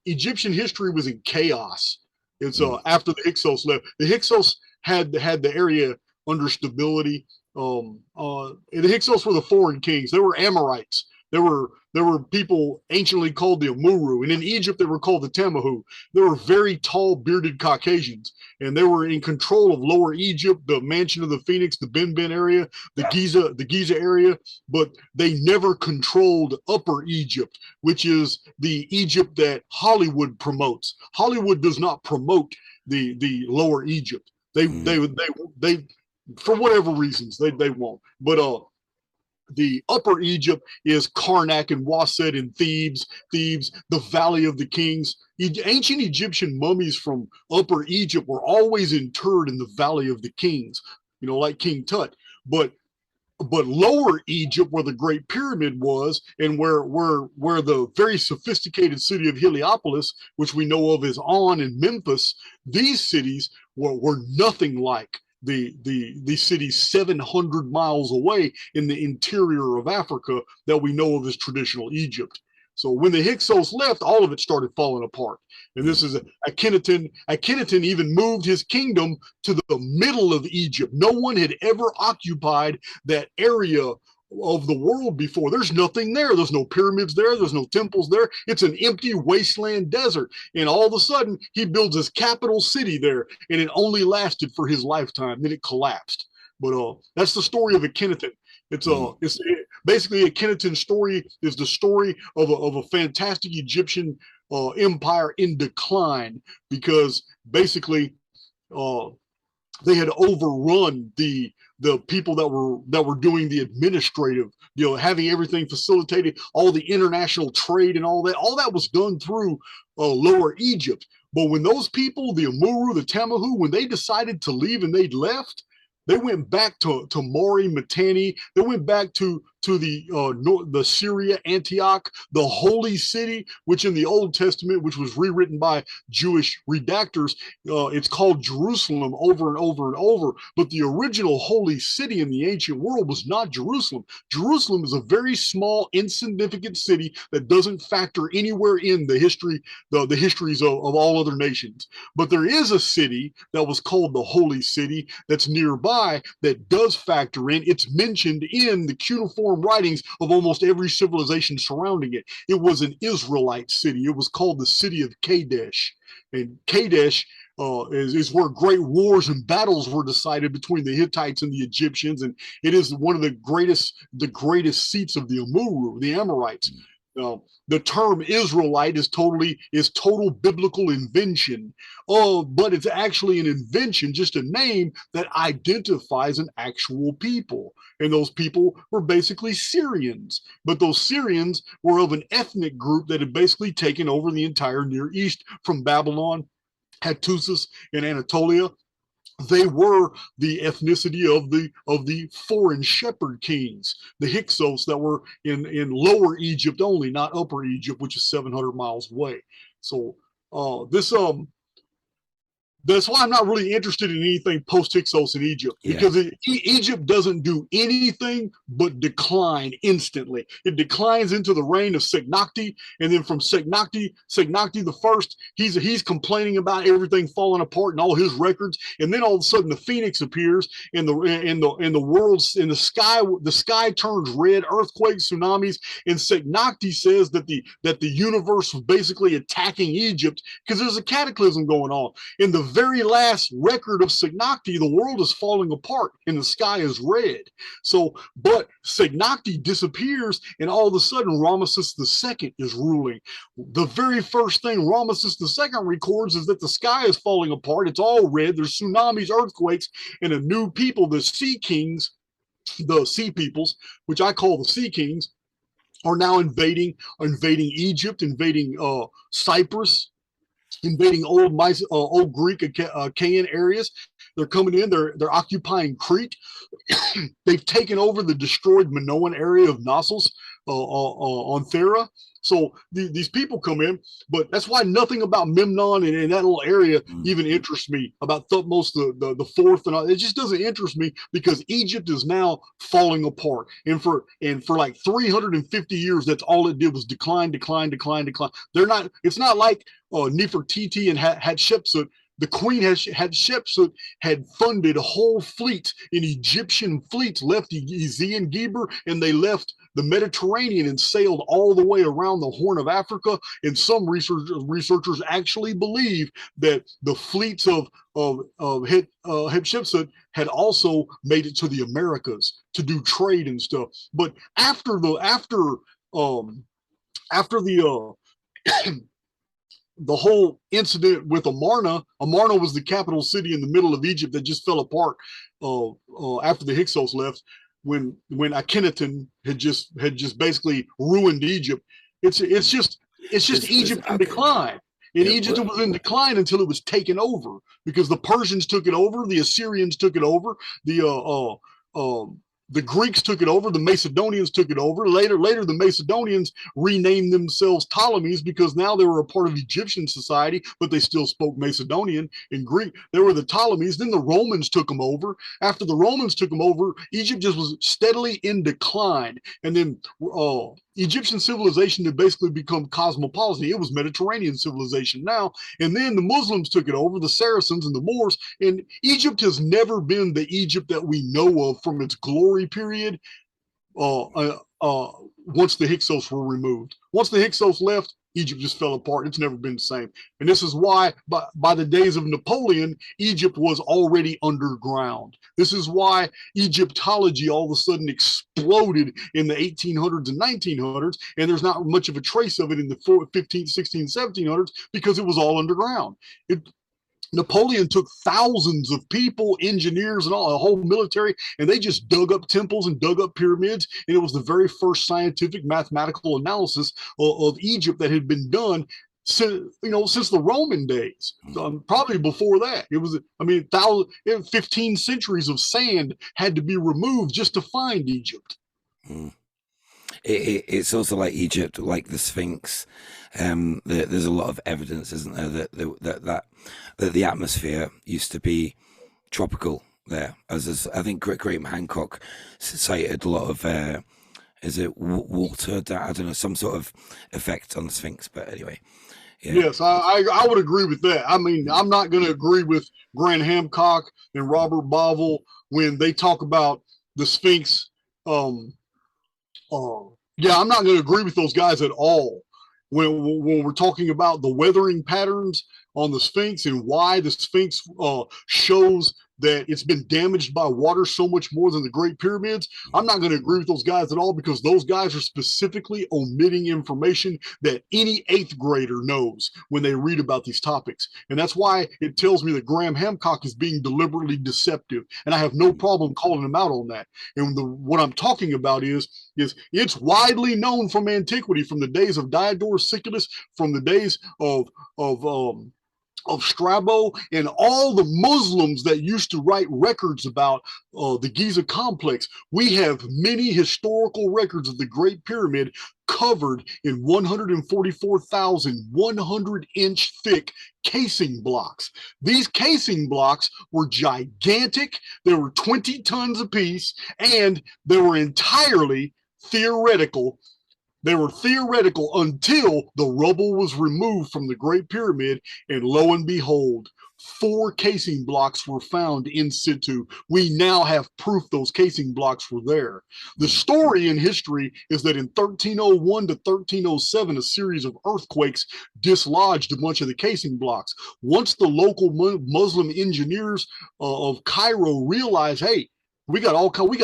Egyptian history was in chaos. It's after the Hyksos left. The Hyksos had the area under stability. The Hyksos were the foreign kings. They were Amorites. There were people anciently called the Amuru, and in Egypt they were called the Tamahu. They were very tall, bearded Caucasians, and they were in control of Lower Egypt, the Mansion of the Phoenix, the Ben area, the Giza area, but they never controlled Upper Egypt, which is the Egypt that Hollywood promotes. Hollywood does not promote the Lower Egypt. They for whatever reasons they won't. But the Upper Egypt is Karnak and Waset and Thebes, the Valley of the Kings. Ancient Egyptian mummies from Upper Egypt were always interred in the Valley of the Kings, like King Tut. But Lower Egypt, where the Great Pyramid was, and where the very sophisticated city of Heliopolis, which we know of as On and Memphis, these cities were nothing like the cities 700 miles away in the interior of Africa that we know of as traditional Egypt. So when the Hyksos left, all of it started falling apart. And this is Akhenaten. Akhenaten even moved his kingdom to the middle of Egypt. No one had ever occupied that area of the world before. There's nothing there. There's no pyramids there. There's no temples there. It's an empty wasteland desert. And all of a sudden, he builds his capital city there, and it only lasted for his lifetime. Then it collapsed. But that's the story of Akhenaten. It's basically Akhenaten's story is the story of a fantastic Egyptian empire in decline, because basically they had overrun the people that were doing the administrative, having everything facilitated, all the international trade and all that was done through Lower Egypt. But when those people, the Amuru, the Tamahu, when they decided to leave and they'd left, they went back to Mori, Mitanni. They went back to the Syria, Antioch, the holy city, which in the Old Testament, which was rewritten by Jewish redactors, it's called Jerusalem over and over and over. But the original holy city in the ancient world was not Jerusalem. Jerusalem is a very small, insignificant city that doesn't factor anywhere in the history, the histories of all other nations. But there is a city that was called the Holy City that's nearby that does factor in. It's mentioned in the cuneiform writings of almost every civilization surrounding it. It was an Israelite city. It was called the city of Kadesh. And Kadesh is where great wars and battles were decided between the Hittites and the Egyptians. And it is one of the greatest seats of the Amuru, the Amorites. The term Israelite is total biblical invention, but it's actually an invention, just a name that identifies an actual people. And those people were basically Syrians, but those Syrians were of an ethnic group that had basically taken over the entire Near East from Babylon, Hattusis, and Anatolia. They were the ethnicity of the foreign shepherd kings, the Hyksos that were in Lower Egypt only, not Upper Egypt, which is 700 miles away. So that's why I'm not really interested in anything post-Hyksos in Egypt, because Egypt doesn't do anything but decline instantly. It declines into the reign of Senakti, and then from Senakti the first, he's complaining about everything falling apart and all his records, and then all of a sudden the Phoenix appears, and the sky turns red, earthquakes, tsunamis, and Senakti says that the universe was basically attacking Egypt because there's a cataclysm going on. In the very last record of Senakti, the world is falling apart and the sky is red. So, but Senakti disappears, and all of a sudden Ramesses II is ruling. The very first thing Ramesses II records is that the sky is falling apart. It's all red. There's tsunamis, earthquakes, and a new people, the Sea Kings, the Sea Peoples, which I call the Sea Kings, are now invading Egypt, invading Cyprus, invading old Greek Achaean areas. They're coming in. They're occupying Crete. They've taken over the destroyed Minoan area of Knossos, on Thera. So these people come in, but that's why nothing about Memnon and that little area even interests me. About Thutmose the fourth, and all, it just doesn't interest me because Egypt is now falling apart. And for like 350 years, that's all it did was decline. They're not. It's not like Nefertiti and Hatshepsut. The queen Hatshepsut had funded a whole fleet in Egyptian fleets, left Ezean Geber, and they left the Mediterranean and sailed all the way around the Horn of Africa. And some researchers actually believe that the fleets of Hatshepsut had also made it to the Americas to do trade and stuff. But after the the whole incident with Amarna was the capital city in the middle of Egypt that just fell apart after the Hyksos left, when Akhenaten had just basically ruined Egypt. It's just Egypt in decline. In Egypt, it was in decline until it was taken over because the Persians took it over, the Assyrians took it over, the Greeks took it over, the Macedonians took it over. Later, the Macedonians renamed themselves Ptolemies because now they were a part of Egyptian society, but they still spoke Macedonian and Greek. They were the Ptolemies. Then the Romans took them over. After the Romans took them over, Egypt just was steadily in decline. And then Egyptian civilization had basically become cosmopolitan. It was Mediterranean civilization now. And then the Muslims took it over, the Saracens and the Moors. And Egypt has never been the Egypt that we know of from its glory period once the Hyksos were removed. Once the Hyksos left, Egypt just fell apart. It's never been the same. And this is why by the days of Napoleon, Egypt was already underground. This is why Egyptology all of a sudden exploded in the 1800s and 1900s, and there's not much of a trace of it in the 15th, 16th, 1700s because it was all underground. Napoleon took thousands of people, engineers, and all, a whole military, and they just dug up temples and dug up pyramids. And it was the very first scientific mathematical analysis of Egypt that had been done since the Roman days. Probably before that, it was. 15 centuries of sand had to be removed just to find Egypt. It's also like Egypt, like the Sphinx. There's a lot of evidence, isn't there, that the atmosphere used to be tropical there. As I think Graham Hancock cited a lot of water? I don't know, some sort of effect on the Sphinx. But anyway, yeah. Yes, I would agree with that. I mean, I'm not going to agree with Graham Hancock and Robert Bauval when they talk about the Sphinx. Yeah, I'm not going to agree with those guys at all when we're talking about the weathering patterns on the Sphinx and why the Sphinx shows that it's been damaged by water so much more than the Great Pyramids. I'm not going to agree with those guys at all because those guys are specifically omitting information that any 8th grader knows when they read about these topics. And that's why it tells me that Graham Hancock is being deliberately deceptive. And I have no problem calling him out on that. And what I'm talking about is it's widely known from antiquity, from the days of Diodorus Siculus, from the days of Strabo, and all the Muslims that used to write records about the Giza complex. We have many historical records of the Great Pyramid covered in 144,100-inch thick casing blocks. These casing blocks were gigantic. They were 20 tons apiece, and they were entirely theoretical. They were theoretical until the rubble was removed from the Great Pyramid, and lo and behold, 4 casing blocks were found in situ. We now have proof those casing blocks were there. The story in history is that in 1301 to 1307, a series of earthquakes dislodged a bunch of the casing blocks. Once the local Muslim engineers of Cairo realized, hey, we got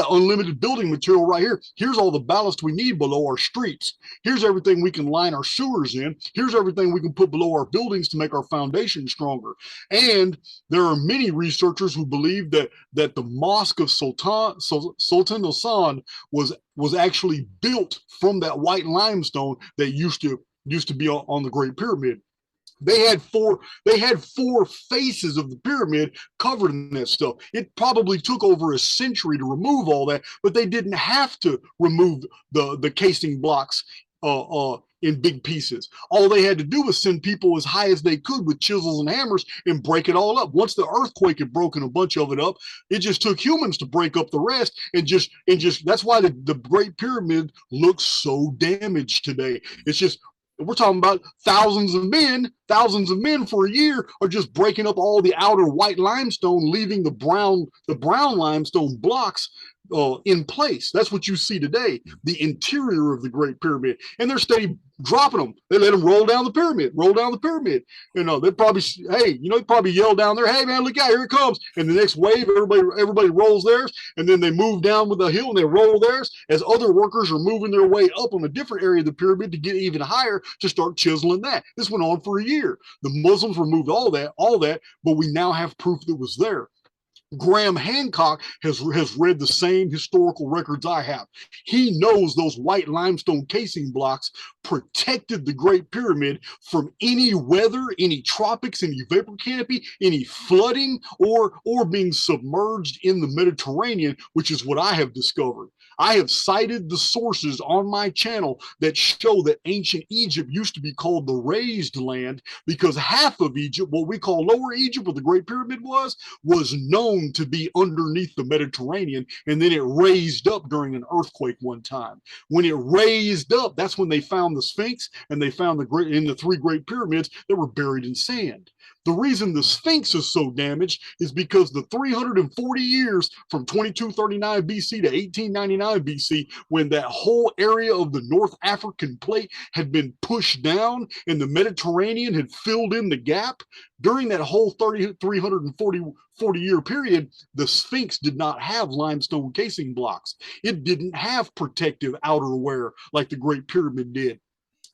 unlimited building material right here. Here's all the ballast we need below our streets. Here's everything we can line our sewers in. Here's everything we can put below our buildings to make our foundation stronger. And there are many researchers who believe that the Mosque of Sultan Hassan was actually built from that white limestone that used to be on the Great Pyramid. They had four faces of the pyramid covered in that stuff. It probably took over a century to remove all that, but they didn't have to remove the casing blocks in big pieces. All they had to do was send people as high as they could with chisels and hammers and break it all up. Once the earthquake had broken a bunch of it up, it just took humans to break up the rest, and just that's why the Great Pyramid looks so damaged today. It's just, we're talking about thousands of men for a year are just breaking up all the outer white limestone, leaving the brown limestone blocks in place. That's what you see today, the interior of the Great Pyramid. And they're steady dropping them. They let them roll down the pyramid. You know, they probably, hey, you know, they probably yell down there, hey man, look out, here it comes. And the next wave, everybody rolls theirs, and then they move down with the hill and they roll theirs as other workers are moving their way up on a different area of the pyramid to get even higher to start chiseling that. This went on for a year. The Muslims removed all that, but we now have proof that it was there. Graham Hancock has read the same historical records I have. He knows those white limestone casing blocks protected the Great Pyramid from any weather, any tropics, any vapor canopy, any flooding, or being submerged in the Mediterranean, which is what I have discovered. I have cited the sources on my channel that show that ancient Egypt used to be called the raised land, because half of Egypt, what we call Lower Egypt, where the Great Pyramid was known to be underneath the Mediterranean, and then it raised up during an earthquake one time. When it raised up, that's when they found the Sphinx, and they found the three Great Pyramids that were buried in sand. The reason the Sphinx is so damaged is because the 340 years from 2239 BC to 1899 BC, when that whole area of the North African plate had been pushed down and the Mediterranean had filled in the gap, during that whole 340 year period, the Sphinx did not have limestone casing blocks. It didn't have protective outerwear like the Great Pyramid did.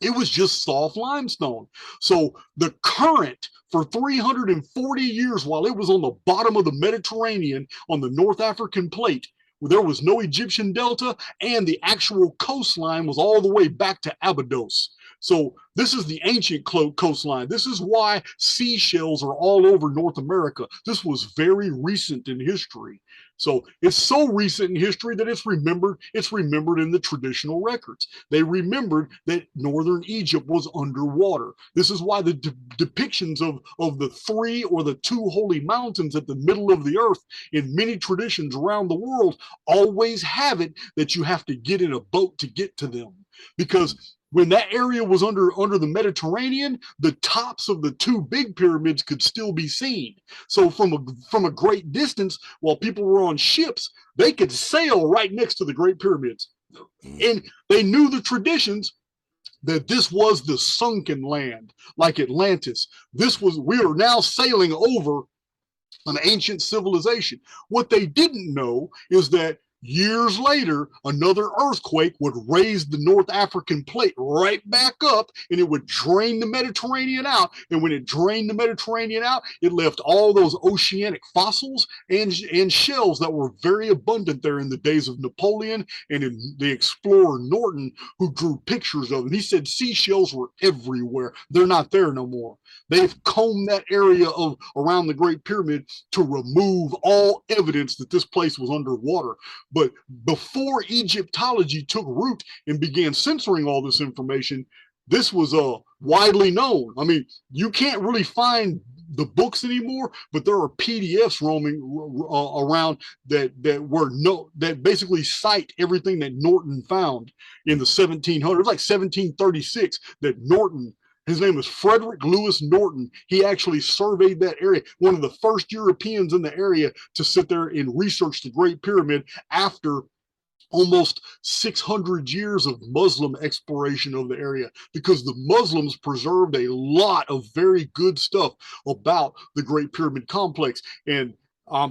It was just soft limestone. So the current for 340 years, while it was on the bottom of the Mediterranean on the North African plate, where there was no Egyptian delta, and the actual coastline was all the way back to Abydos. So this is the ancient coastline. This is why seashells are all over North America. This was very recent in history. So it's so recent in history that it's remembered in the traditional records. They remembered that northern Egypt was underwater. This is why the depictions of the three or the two holy mountains at the middle of the earth in many traditions around the world always have it that you have to get in a boat to get to them. Because when that area was under the Mediterranean, the tops of the two big pyramids could still be seen. So from a great distance, while people were on ships, they could sail right next to the Great Pyramids. And they knew the traditions that this was the sunken land, like Atlantis. We are now sailing over an ancient civilization. What they didn't know is that years later, another earthquake would raise the North African plate right back up, and it would drain the Mediterranean out. And when it drained the Mediterranean out, it left all those oceanic fossils and shells that were very abundant there in the days of Napoleon and in the explorer Norton, who drew pictures of it. He said seashells were everywhere. They're not there no more. They've combed that area of around the Great Pyramid to remove all evidence that this place was underwater. But before Egyptology took root and began censoring all this information, this was widely known. I mean, you can't really find the books anymore, but there are PDFs roaming around that basically cite everything that Norton found in the 1700s, like 1736, that Norton, his name was Frederick Lewis Norton. He actually surveyed that area, one of the first Europeans in the area to sit there and research the Great Pyramid after almost 600 years of Muslim exploration of the area, because the Muslims preserved a lot of very good stuff about the Great Pyramid complex. And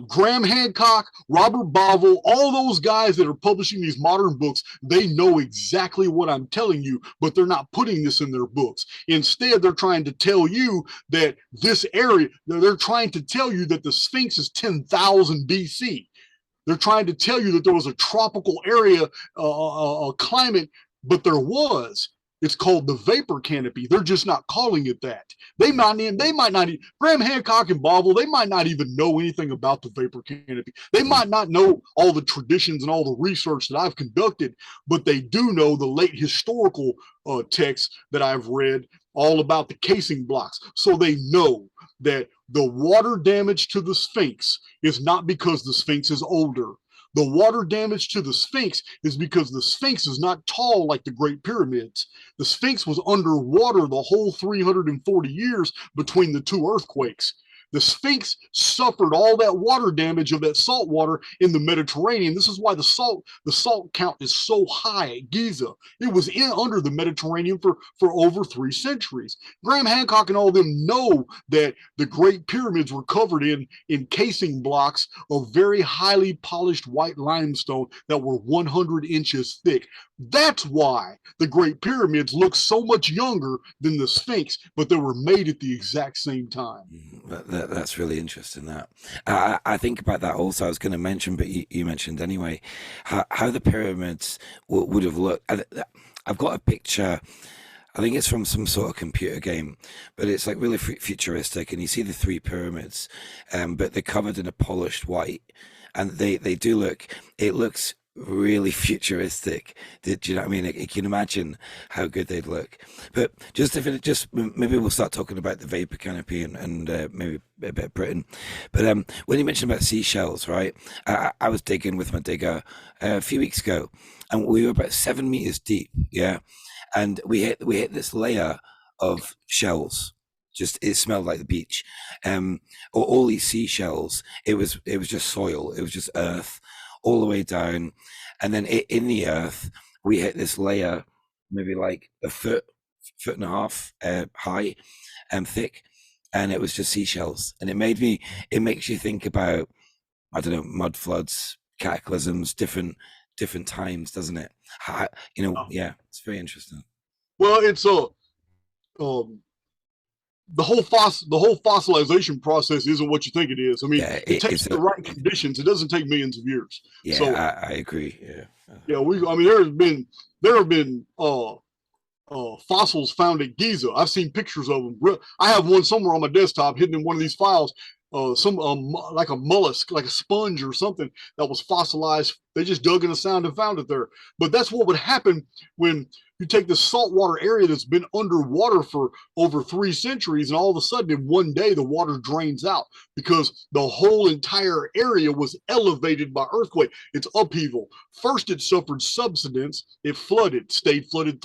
Graham Hancock, Robert Bauval, all those guys that are publishing these modern books, they know exactly what I'm telling you, but they're not putting this in their books. Instead, they're trying to tell you that this area, they're trying to tell you that the Sphinx is 10,000 BC. They're trying to tell you that there was a tropical area, climate, but there was. It's called the Vapour canopy. They're just not calling it that. They might not. Graham Hancock and Bobble, they might not even know anything about the Vapour canopy. They might not know all the traditions and all the research that I've conducted, but they do know the late historical texts that I've read all about the casing blocks. So they know that the water damage to the Sphinx is not because the Sphinx is older. The water damage to the Sphinx is because the Sphinx is not tall like the Great Pyramids. The Sphinx was underwater the whole 340 years between the two earthquakes. The Sphinx suffered all that water damage of that salt water in the Mediterranean. This is why the salt count is so high at Giza. It was under the Mediterranean for over 3 centuries. Graham Hancock and all of them know that the Great Pyramids were covered in casing blocks of very highly polished white limestone that were 100 inches thick. That's why the Great Pyramids look so much younger than the Sphinx, but they were made at the exact same time. That's really interesting. That I think about that also. I was going to mention, but you mentioned anyway, how the pyramids would have looked. I've got a picture. I think it's from some sort of computer game, but it's like really futuristic, and you see the 3 pyramids, but they're covered in a polished white, and they do look. It looks really futuristic. Do you know what I mean? You can imagine how good they'd look. But maybe we'll start talking about the Vapour canopy and maybe a bit of Britain. But when you mentioned about seashells, right? I was digging with my digger a few weeks ago, and we were about 7 meters deep. Yeah, and we hit this layer of shells. Just it smelled like the beach. All these seashells. It was just soil. It was just earth all the way down, and then in the earth we hit this layer, maybe like a foot and a half high and thick, and it was just seashells. And it makes you think about, I don't know, mud floods, cataclysms, different times, doesn't it? Yeah, it's very interesting. Well, it's the whole fossilization process isn't what you think it is. I mean, it takes the right conditions. It doesn't take millions of years. Yeah, so, I agree. Yeah. There have been fossils found at Giza. I've seen pictures of them. I have one somewhere on my desktop hidden in one of these files. Like a mollusk, like a sponge or something that was fossilized. They just dug in the sand and found it there. But that's what would happen when you take this saltwater area that's been underwater for over 3 centuries, and all of a sudden in one day the water drains out because the whole entire area was elevated by earthquake. It's upheaval. First it suffered subsidence. It flooded, stayed flooded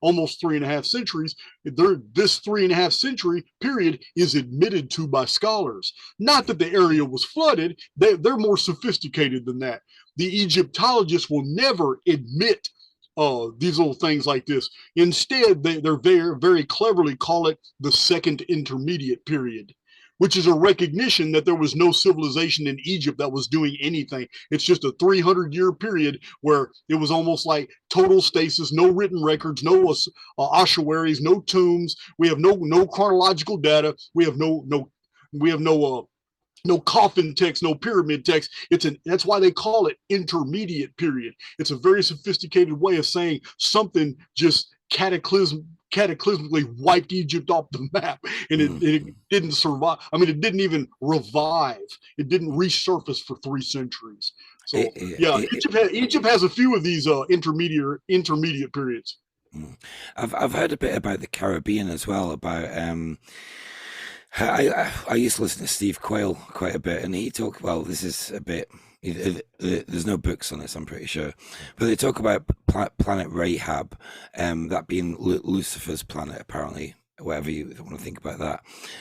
almost 3.5 centuries. This 3.5 century period is admitted to by scholars. Not that the area was flooded. They're more sophisticated than that. The Egyptologists will never admit these little things like this. Instead, they're very, very cleverly call it the second intermediate period, which is a recognition that there was no civilization in Egypt that was doing anything. It's just a 300-year period where it was almost like total stasis, no written records, no ossuaries, no tombs. We have no chronological data. We have no coffin text, no pyramid text. That's why they call it intermediate period. It's a very sophisticated way of saying something just cataclysmically wiped Egypt off the map, and it didn't survive. I mean, it didn't even revive. It didn't resurface for 3 centuries. So Egypt has a few of these intermediate periods. I've heard a bit about the Caribbean as well. About I used to listen to Steve Quayle quite a bit, and he talked. Well, this is a bit. There's no books on this, I'm pretty sure, but they talk about planet Rahab, that being Lucifer's planet, apparently, whatever you want to think about that.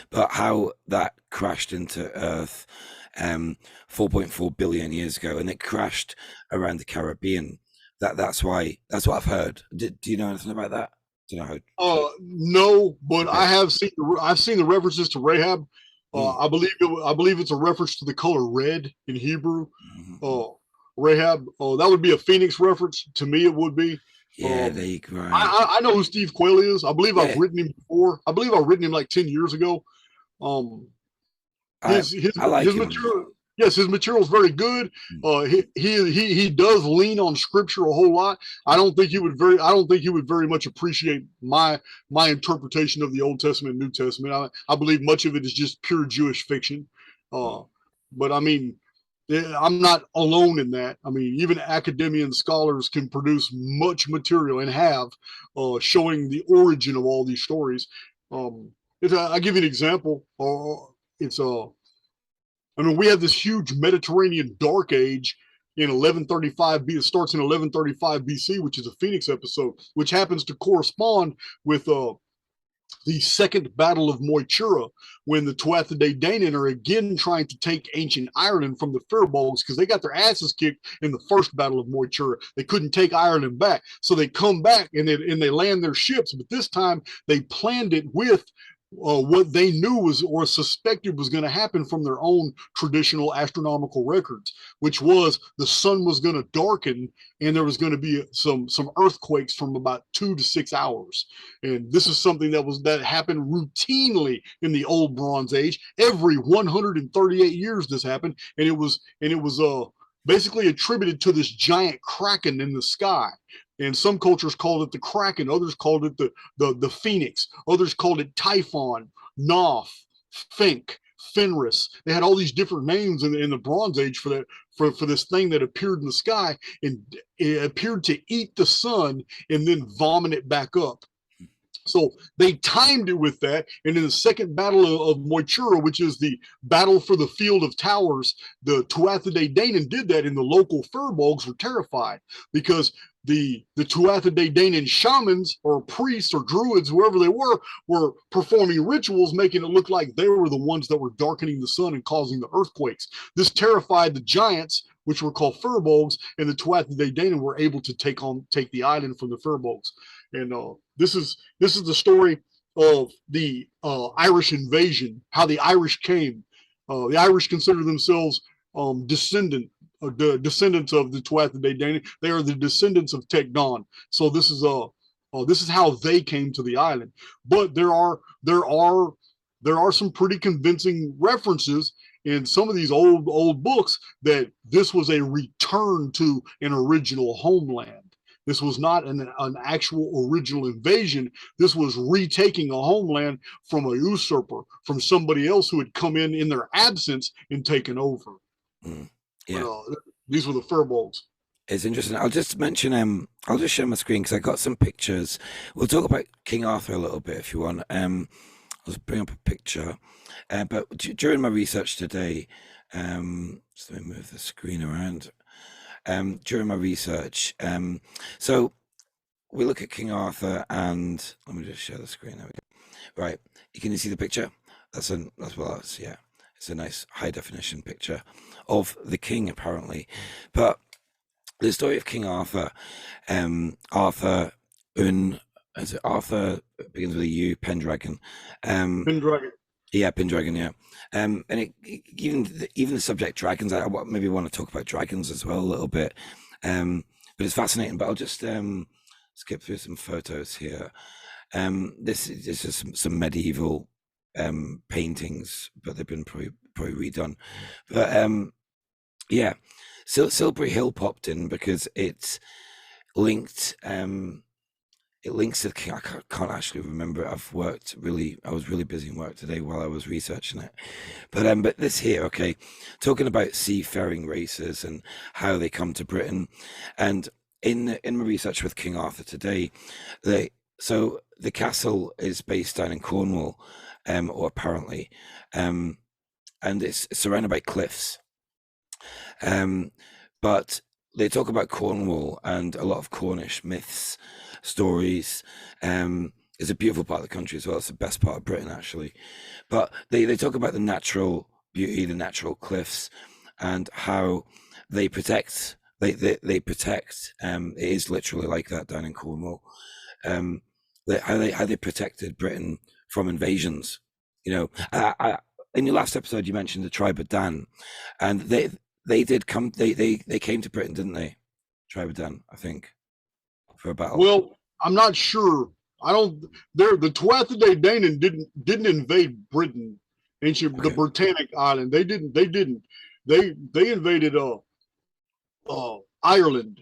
But how that crashed into Earth 4.4 billion years ago, and it crashed around the Caribbean. That's what I've heard. Do you know anything about that? No, but I've seen the references to Rahab. I believe it's a reference to the color red in Hebrew. Rahab. That would be a Phoenix reference to me. It would be. Yeah, there you go. I know who Steve Quayle is. I believe I've written him before. I believe I've written him like 10 years ago. His material. Yes, his material is very good. He does lean on scripture a whole lot. I don't think he would very much appreciate my interpretation of the Old Testament and New Testament. I believe much of it is just pure Jewish fiction. But I mean, I'm not alone in that. I mean, even academia and scholars can produce much material and have showing the origin of all these stories. I'll give you an example. I mean, we have this huge Mediterranean Dark Age in 1135 B. It starts in 1135 BC, which is a Phoenix episode, which happens to correspond with the Second Battle of Moytura, when the Tuatha Danaan are again trying to take ancient Ireland from the Firbolgs because they got their asses kicked in the first Battle of Moytura. They couldn't take Ireland back, so they come back and they land their ships. But this time they planned it with what they knew was or suspected was going to happen from their own traditional astronomical records, which was the sun was going to darken and there was going to be some earthquakes from about 2 to 6 hours. And this is something that happened routinely in the Old Bronze Age. Every 138 years this happened, and it was basically attributed to this giant kraken in the sky. And some cultures called it the Kraken, others called it the Phoenix, others called it Typhon, Knopf, Fink, Fenris. They had all these different names in the Bronze Age for that for this thing that appeared in the sky, and it appeared to eat the sun and then vomit it back up. So they timed it with that, and in the Second Battle of Moytura, which is the battle for the Field of Towers, the Tuatha Danaan did that, and the local Firbolgs were terrified because the Tuatha Danaan shamans or priests or druids, whoever they were performing rituals, making it look like they were the ones that were darkening the sun and causing the earthquakes. This terrified the giants, which were called Firbolgs, and the Tuatha Danaan were able to take the island from the Firbolgs. And this is the story of the Irish invasion, how the Irish came. The Irish consider themselves descendants of the Tuatha Danaan. They are the descendants of Danaan. So this is how they came to the island. But there are some pretty convincing references in some of these old books that this was a return to an original homeland. This was not an actual original invasion. This was retaking a homeland from a usurper, from somebody else who had come in their absence and taken over. Yeah. But, these were the Firbolgs. It's interesting. I'll just mention, I'll just share my screen because I got some pictures. We'll talk about King Arthur a little bit if you want. I'll just bring up a picture. But during my research today, so let me move the screen around. During my research, so we look at King Arthur, and let me just share the screen. There we go. Right, can you see the picture? It's a nice high definition picture of the king, apparently. But the story of King Arthur, Arthur begins with a U, Pendragon. Pendragon. Yeah, Pendragon, yeah. And even the subject dragons, I maybe want to talk about dragons as well a little bit. But it's fascinating. But I'll just skip through some photos here. This is just some medieval paintings, but they've been probably redone. But yeah, Silbury Hill popped in because it's linked. It links to the king. I can't actually remember. I was really busy in work today while I was researching it. But this here, okay, talking about seafaring races and how they come to Britain, and in my research with King Arthur today, so the castle is based down in Cornwall, or apparently, and it's surrounded by cliffs. But they talk about Cornwall and a lot of Cornish myths, stories. It's a beautiful part of the country as well. It's the best part of Britain, actually. But they talk about the natural beauty, the natural cliffs, and how they protect. They protect. It is literally like that down in Cornwall. How they protected Britain from invasions. You know, in your last episode, you mentioned the tribe of Dan, and they did come. They came to Britain, didn't they? Tribe of Dan, I think, for a battle. Well, I'm not sure. The Tuatha Danaan didn't invade Britain, the Britannic island. They didn't. They invaded Ireland,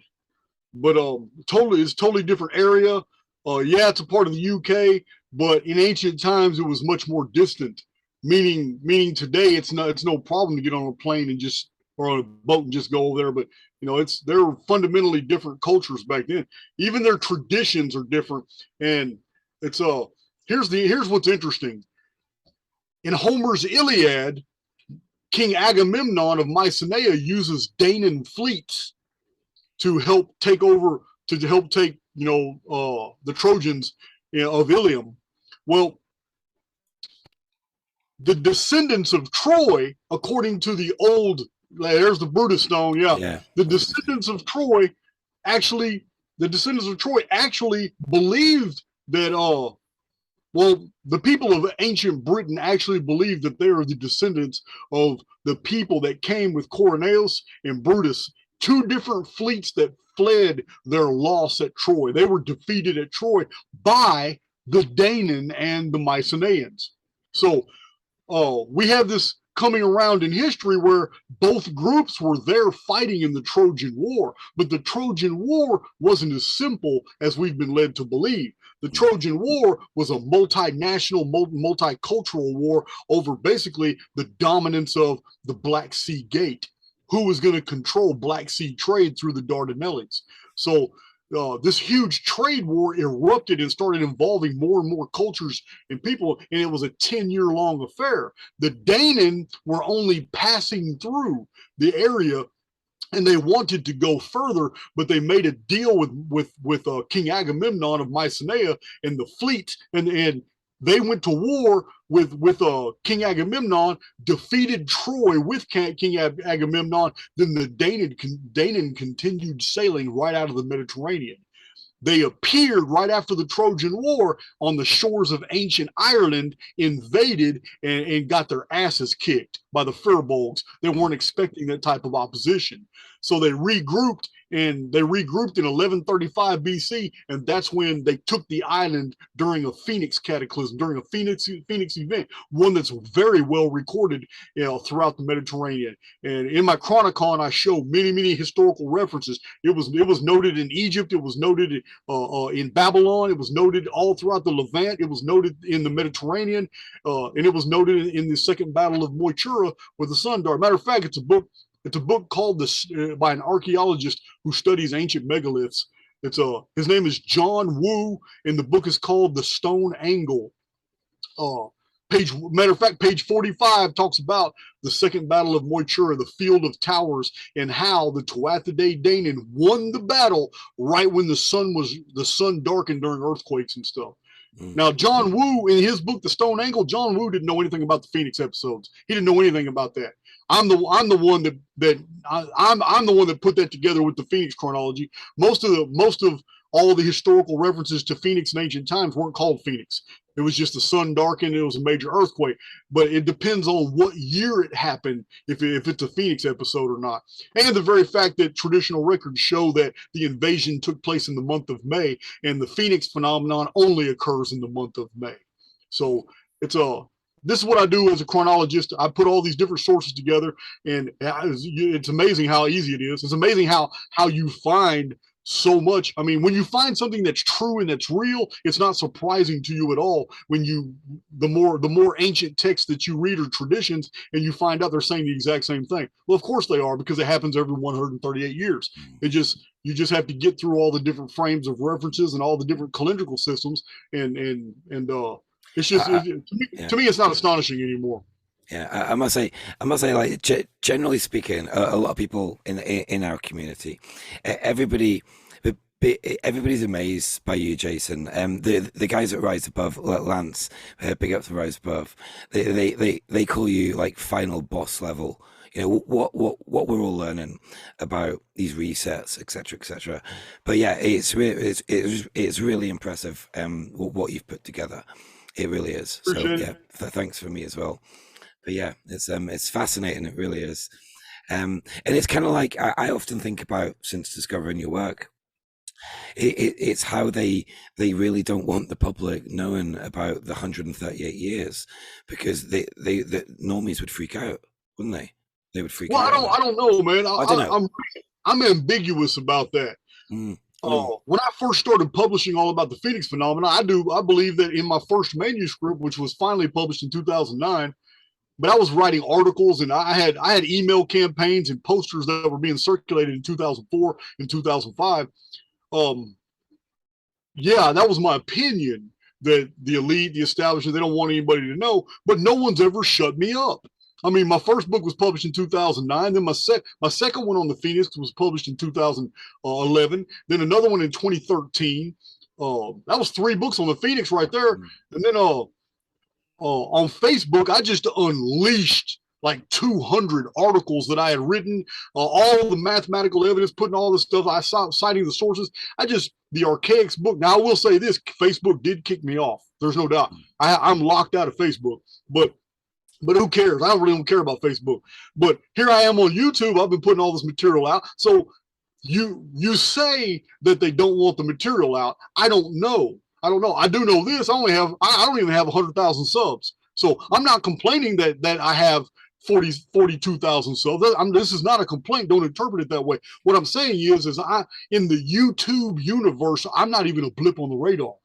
but it's totally different area. Yeah, it's a part of the UK, but in ancient times it was much more distant. Meaning today it's no problem to get on a plane and just or on a boat and just go over there. But you know, they're fundamentally different cultures back then. Even their traditions are different. And it's here's what's interesting. In Homer's Iliad, King Agamemnon of Mycenae uses Danaan fleets to help take the Trojans of Ilium. Well, the descendants of Troy, according to the old, there's the Brutus stone, the descendants of Troy actually believed that the people of ancient Britain actually believed that they are the descendants of the people that came with Coroneus and Brutus, two different fleets that fled their loss at Troy. They were defeated at Troy by the Danaan and the Mycenaeans. So we have this coming around in history where both groups were there fighting in the Trojan War, but the Trojan War wasn't as simple as we've been led to believe. The Trojan War was a multinational, multicultural war over basically the dominance of the Black Sea Gate, who was going to control Black Sea trade through the Dardanelles. So this huge trade war erupted and started involving more and more cultures and people, and it was a 10-year-long affair. The Danaan were only passing through the area, and they wanted to go further, but they made a deal with King Agamemnon of Mycenae and the fleet, and they went to war with King Agamemnon, defeated Troy with King Agamemnon. Then the Danaan continued sailing right out of the Mediterranean. They appeared right after the Trojan War on the shores of ancient Ireland, invaded, and got their asses kicked by the Firbolgs. They weren't expecting that type of opposition. So they regrouped, and they regrouped in 1135 BC, and that's when they took the island during a Phoenix cataclysm, during a Phoenix event, one that's very well recorded, throughout the Mediterranean. And in my Chronicon, I show many historical references. It was noted in Egypt, it was noted in Babylon, it was noted all throughout the Levant, it was noted in the Mediterranean, and it was noted in the Second Battle of Moytura with the Sun Dart. Matter of fact, it's a book called by an archaeologist who studies ancient megaliths. His name is John Woo, and the book is called The Stone Angle. Matter of fact, page 45 talks about the Second Battle of Moytura, the Field of Towers, and how the Tuatha Danaan won the battle right when the sun darkened during earthquakes and stuff. Now, John Woo, in his book, The Stone Angle, John Woo didn't know anything about the Phoenix episodes. He didn't know anything about that. I'm the one that put that together with the Phoenix chronology. Most of all the historical references to Phoenix in ancient times weren't called Phoenix. It was just the sun darkened. It was a major earthquake, but it depends on what year it happened, if it's a Phoenix episode or not. And the very fact that traditional records show that the invasion took place in the month of May, and the Phoenix phenomenon only occurs in the month of May. So this is what I do as a chronologist. I put all these different sources together, and it's amazing how easy it is. It's amazing how you find so much. I mean, when you find something that's true and that's real, it's not surprising to you at all. When the more ancient texts that you read are traditions, and you find out they're saying the exact same thing. Well, of course they are, because it happens every 138 years. You just have to get through all the different frames of references and all the different calendrical systems, and it's just to me, it's not astonishing anymore. Yeah, I must say, like, generally speaking, a lot of people in our community, everybody's amazed by you, Jason. The guys at Rise Above, Lance, big up to Rise Above. They call you like final boss level. You know what we're all learning about these resets, etc., etc. But yeah, it's really impressive. What you've put together, it really is. Appreciate so yeah, thanks for me as well. But yeah, it's fascinating. It really is. And it's kind of like I often think about, since discovering your work, it's how they really don't want the public knowing about the 138 years, because the normies would freak out, wouldn't they? They would freak well, out. I don't know, man. I don't know. I'm ambiguous about that. When I first started publishing all about the Phoenix phenomena, I believe that in my first manuscript, which was finally published in 2009, but I was writing articles and I had email campaigns and posters that were being circulated in 2004 and 2005. Yeah, that was my opinion, that the elite, the establishment, they don't want anybody to know, but no one's ever shut me up. I mean, my first book was published in 2009. Then my second one on the Phoenix was published in 2011. Then another one in 2013. That was 3 books on the Phoenix right there. And then on Facebook, I just unleashed like 200 articles that I had written, all the mathematical evidence, putting all the stuff I saw, citing the sources. The ARCHAIX book. Now, I will say this, Facebook did kick me off. There's no doubt. I'm locked out of Facebook, but who cares? I don't care about Facebook. But here I am on YouTube. I've been putting all this material out. So you say that they don't want the material out. I don't know. I do know this. I don't even have 100,000 subs. So I'm not complaining that I have 42,000 subs. This is not a complaint. Don't interpret it that way. What I'm saying is in the YouTube universe, I'm not even a blip on the radar.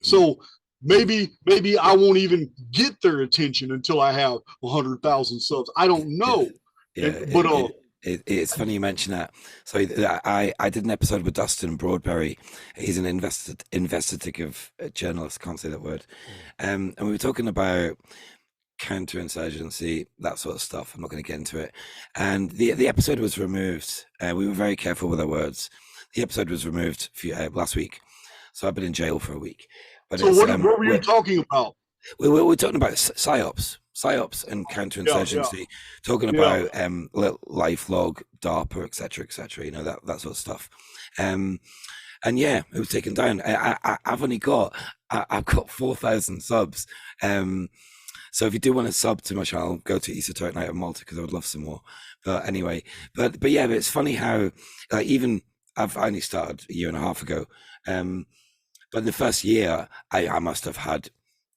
So maybe I won't even get their attention until I have 100,000 subs. I don't know. It's funny you mention that. So I did an episode with Dustin Broadberry. He's an investigative journalist. Can't say that word. And we were talking about counterinsurgency, that sort of stuff. I'm not going to get into it. And the episode was removed. We were very careful with our words. The episode was removed last week. So I've been in jail for a week. But so what were you talking about? We're talking about psyops and counterinsurgency, talking about LifeLog, DARPA, etc., you know, that sort of stuff. And yeah, it was taken down. I've got 4,000 subs. So if you do want to sub to my channel, go to Esoteric Night of Malta, because I would love some more. But anyway, but yeah, but it's funny how even I only started a year and a half ago. But in the first year, I must have had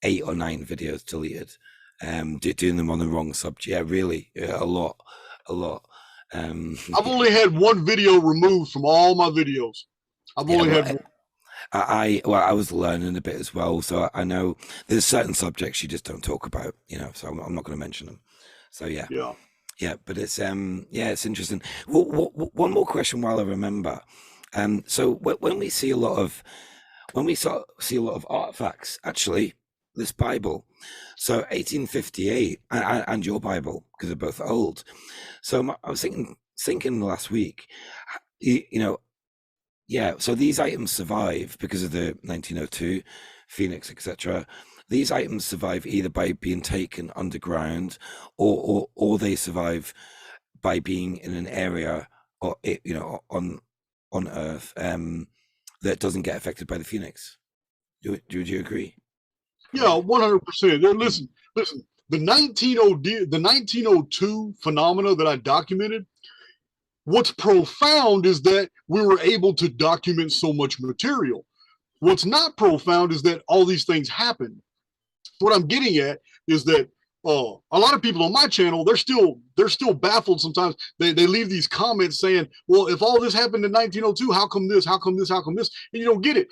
8 or 9 videos deleted, doing them on the wrong subject. Yeah, really, a lot. I've only had 1 video removed from all my videos. I've only had one. I was learning a bit as well, so I know there's certain subjects you just don't talk about, you know. So I'm not going to mention them. So yeah. But it's it's interesting. One more question while I remember. So when we see a lot of artifacts, actually, this Bible, so 1858, and your Bible, because they're both old. So I was thinking last week, so these items survive because of the 1902 Phoenix, etc. These items survive either by being taken underground, or they survive by being in an area, or on Earth that doesn't get affected by the Phoenix. Would you agree? Yeah, 100%. Listen. The 1902 phenomena that I documented. What's profound is that we were able to document so much material. What's not profound is that all these things happened. What I'm getting at is that a lot of people on my channel, they're still baffled sometimes. They leave these comments saying, well, if all this happened in 1902, how come this? How come this? How come this? And you don't get it.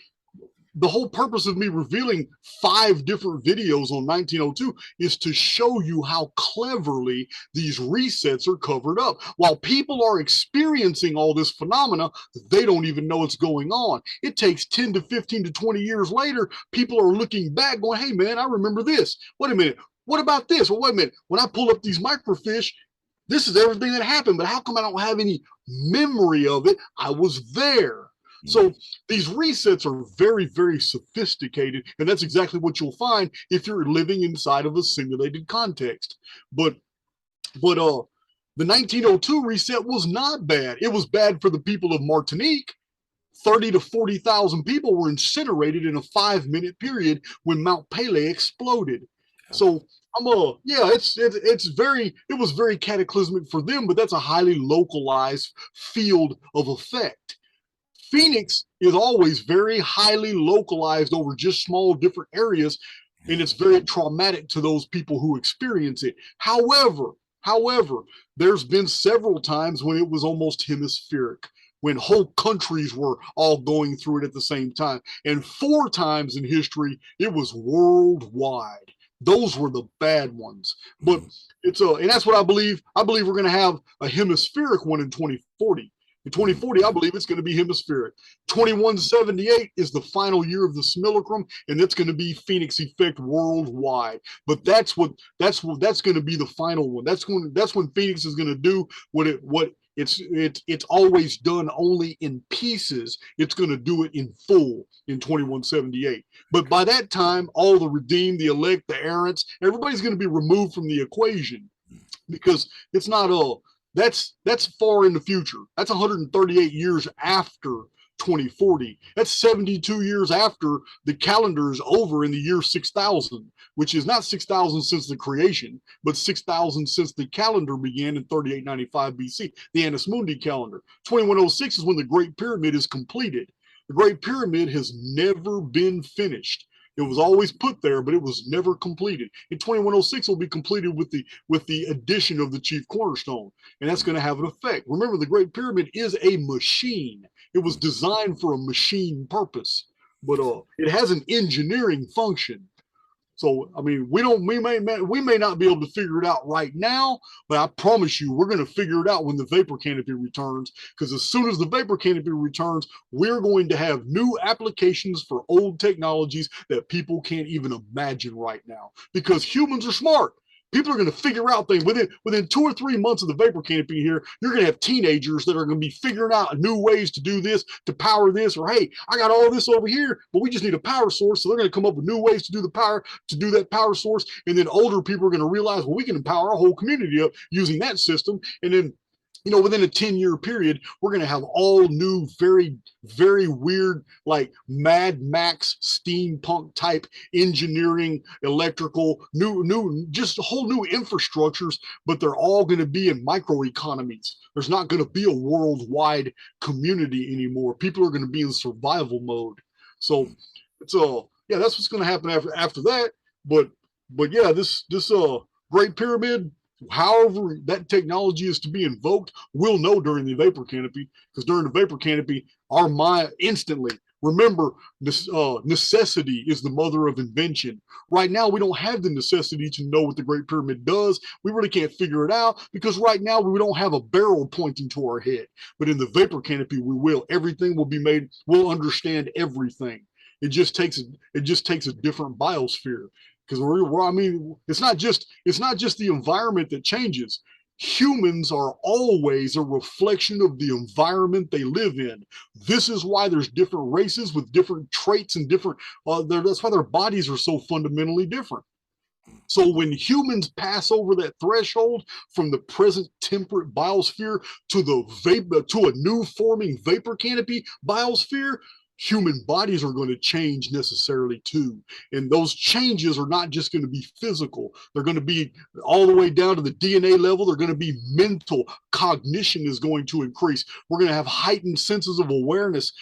The whole purpose of me revealing 5 different videos on 1902 is to show you how cleverly these resets are covered up. While people are experiencing all this phenomena, they don't even know it's going on. It takes 10 to 15 to 20 years later, people are looking back going, hey man, I remember this. Wait a minute. What about this? Well, wait a minute. When I pull up these microfiche, this is everything that happened, but how come I don't have any memory of it? I was there. So these resets are very, very sophisticated, and that's exactly what you'll find if you're living inside of a simulated context. But the 1902 reset was not bad. It was bad for the people of Martinique. 30 to 40,000 people were incinerated in a 5-minute period when Mount Pelée exploded. So it was very cataclysmic for them, but that's a highly localized field of effect. Phoenix is always very highly localized over just small different areas, and it's very traumatic to those people who experience it. However, However, there's been several times when it was almost hemispheric, when whole countries were all going through it at the same time. And 4 times in history, it was worldwide. Those were the bad ones. But it's and that's what I believe. I believe we're going to have a hemispheric one in 2040. In 2040, I believe it's going to be hemispheric. 2178 is the final year of the simulacrum, and it's going to be Phoenix effect worldwide. But that's going to be the final one. That's when Phoenix is going to do what it's always done, only in pieces. It's going to do it in full in 2178. But by that time, all the redeemed, the elect, the errants, everybody's going to be removed from the equation, because it's not all. That's far in the future. That's 138 years after 2040. That's 72 years after the calendar is over in the year 6000, which is not 6000 since the creation, but 6000 since the calendar began in 3895 BC, the Annus Mundi calendar. 2106 is when the Great Pyramid is completed. The Great Pyramid has never been finished. It was always put there, but it was never completed. In 2106, it will be completed with the addition of the chief cornerstone, and that's going to have an effect. Remember, the Great Pyramid is a machine. It was designed for a machine purpose, but it has an engineering function. So, I mean, we may not be able to figure it out right now, but I promise you, we're going to figure it out when the Vapour Canopy returns, because as soon as the Vapour Canopy returns, we're going to have new applications for old technologies that people can't even imagine right now, because humans are smart. People are going to figure out things within 2 or 3 months of the Vapour Canopy here. You're going to have teenagers that are going to be figuring out new ways to do this, to power this, or hey, I got all this over here, but we just need a power source. So they're going to come up with new ways to do that power source. And then older people are going to realize, well, we can empower our whole community up using that system. And then, you know, within a 10-year period, we're going to have all new, very, very weird, like Mad Max steampunk type engineering, electrical, just whole new infrastructures, but they're all going to be in microeconomies. There's not going to be a worldwide community anymore. People are going to be in survival mode. So it's yeah, that's what's going to happen after that. But yeah, this Great Pyramid, however that technology is to be invoked, we'll know during the Vapour Canopy, because during the Vapour Canopy, our mind instantly, remember, this necessity is the mother of invention. Right now, we don't have the necessity to know what the Great Pyramid does. We really can't figure it out, because right now we don't have a barrel pointing to our head. But in the Vapour Canopy, we will. Everything will be made. We'll understand everything. It just takes a different biosphere. Because I mean, it's not just the environment that changes. Humans are always a reflection of the environment they live in. This is why there's different races with different traits and different. That's why their bodies are so fundamentally different. So when humans pass over that threshold from the present temperate biosphere to a new forming Vapour Canopy biosphere, human bodies are going to change necessarily too. And those changes are not just going to be physical. They're going to be all the way down to the DNA level. They're going to be mental. Cognition is going to increase. We're going to have heightened senses of awareness,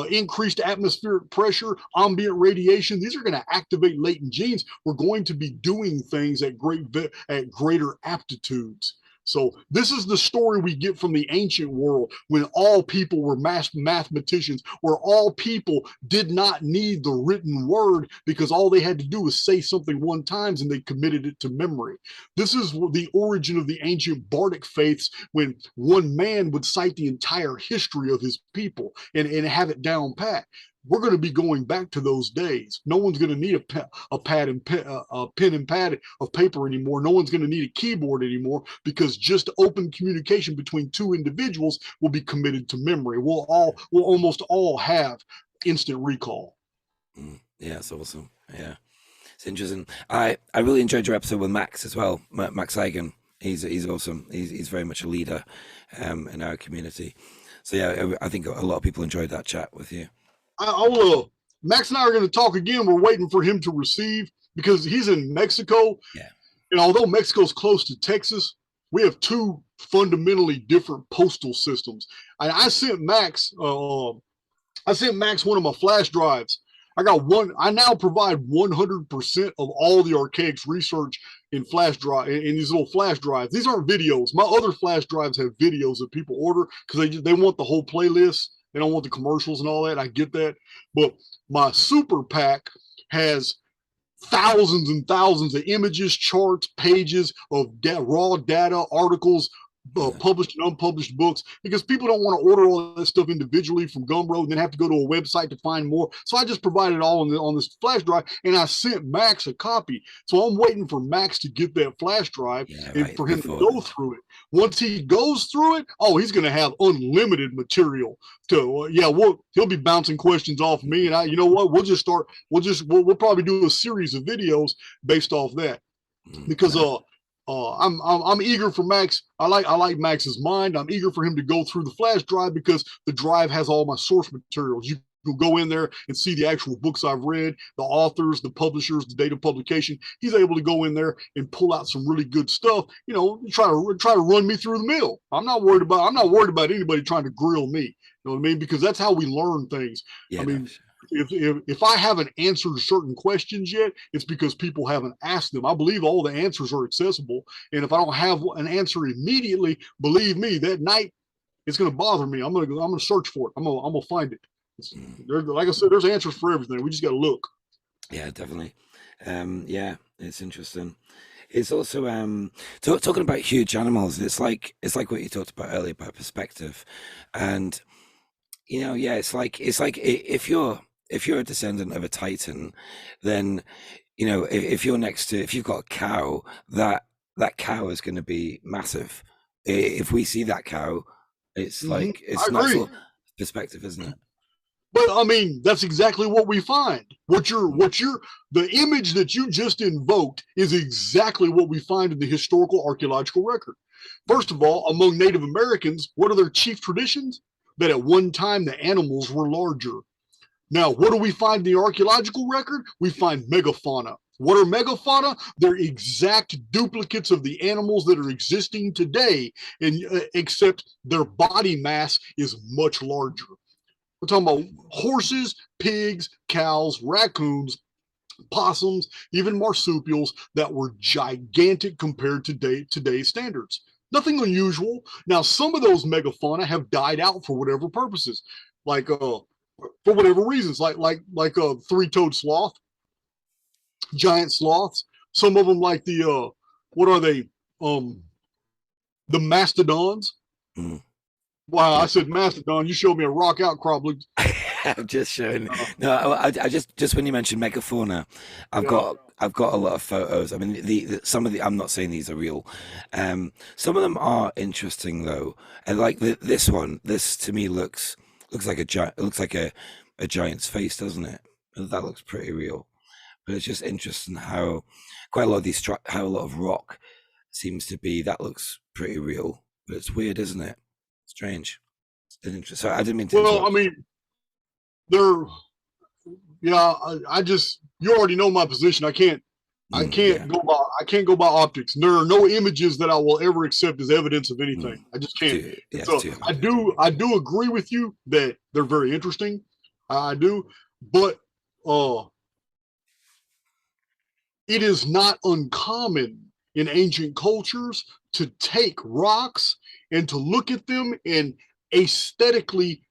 increased atmospheric pressure, ambient radiation. These are going to activate latent genes. We're going to be doing things at greater aptitudes. So this is the story we get from the ancient world, when all people were mathematicians, where all people did not need the written word, because all they had to do was say something one time and they committed it to memory. This is the origin of the ancient bardic faiths, when one man would cite the entire history of his people and have it down pat. We're going to be going back to those days. No one's going to need a pen and pad of paper anymore. No one's going to need a keyboard anymore, because just open communication between two individuals will be committed to memory. We'll almost all have instant recall. Yeah, it's awesome. Yeah, it's interesting. I really enjoyed your episode with Max as well. Max Hagen. He's awesome. He's very much a leader in our community. So yeah, I think a lot of people enjoyed that chat with you. Max and I are going to talk again. We're waiting for him to receive, because he's in Mexico. Yeah. And although Mexico's close to Texas, we have two fundamentally different postal systems. And I sent Max one of my flash drives. I now provide 100% of all the ARCHAIX research in flash drive, in these little flash drives. These aren't videos. My other flash drives have videos that people order because they want the whole playlist. They don't want the commercials and all that. I get that. But my super pack has thousands and thousands of images, charts, pages of raw data, articles, published and unpublished books, because people don't want to order all that stuff individually from Gumroad and then have to go to a website to find more. So I just provided it all on this flash drive, and I sent Max a copy. So I'm waiting for Max to get that flash drive and for him to go through it. Once he goes through it, oh, he's going to have unlimited material to he'll be bouncing questions off me, and you know what, we'll probably do a series of videos based off that, because I'm eager for Max. I like Max's mind. I'm eager for him to go through the flash drive because the drive has all my source materials. You can go in there and see the actual books I've read, the authors, the publishers, the date of publication. He's able to go in there and pull out some really good stuff. You know, try to run me through the mill. I'm not worried about anybody trying to grill me. You know what I mean? Because that's how we learn things. Yeah, I mean, if I haven't answered certain questions yet, it's because people haven't asked them. I believe all the answers are accessible, and if I don't have an answer immediately, believe me, that night it's going to bother me. I'm going to search for it. I'm going to find it. Like I said, there's answers for everything. We just got to look. Yeah, definitely. Yeah, it's interesting. It's also talking about huge animals. It's like what you talked about earlier about perspective, and you know, yeah, it's like if you're a descendant of a titan, then you know, if you've got a cow, that cow is going to be massive. If we see that cow, it's like it's not sort of perspective, isn't it? But I mean, that's exactly what we find. The image that you just invoked is exactly what we find in the historical archaeological record. First of all, among Native Americans, what are their chief traditions? That at one time the animals were larger. Now, what do we find in the archaeological record? We find megafauna. What are megafauna? They're exact duplicates of the animals that are existing today, and except their body mass is much larger. We're talking about horses, pigs, cows, raccoons, possums, even marsupials that were gigantic compared to today's standards. Nothing unusual. Now, some of those megafauna have died out for whatever purposes, like for whatever reasons, like a three-toed sloth, giant sloths. Some of them like the what are they? The mastodons. Wow, I said mastodon. You showed me a rock outcrop. I'm just showing. No, I just when you mentioned megafauna, I've got a lot of photos. I mean, some of the I'm not saying these are real. Some of them are interesting though, and like this one. This to me looks like a giant. It looks like a giant's face, doesn't it? That looks pretty real. But it's just interesting how quite a lot of these how a lot of rock seems to be. That looks pretty real, but it's weird, isn't it? Strange. So I didn't mean to. Well, I mean, I just you already know my position. I can't go by optics. There are no images that I will ever accept as evidence of anything. I just can't. I do agree with you that they're very interesting. I do, but it is not uncommon in ancient cultures to take rocks and to look at them and aesthetically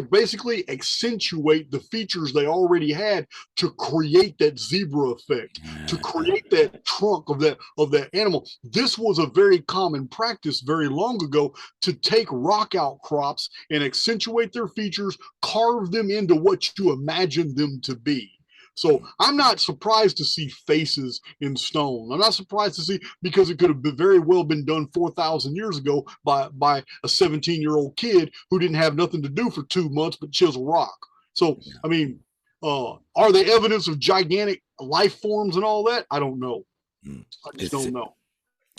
basically accentuate the features they already had to create that zebra effect, to create that trunk of that animal. This was a very common practice very long ago, to take rock outcrops and accentuate their features, carve them into what you imagine them to be. So I'm not surprised to see faces in stone. I'm not surprised to see, because it could have very well been done 4,000 years ago by a 17-year-old kid who didn't have nothing to do for 2 months but chisel rock. So, I mean, are they evidence of gigantic life forms and all that? I don't know. I just don't know.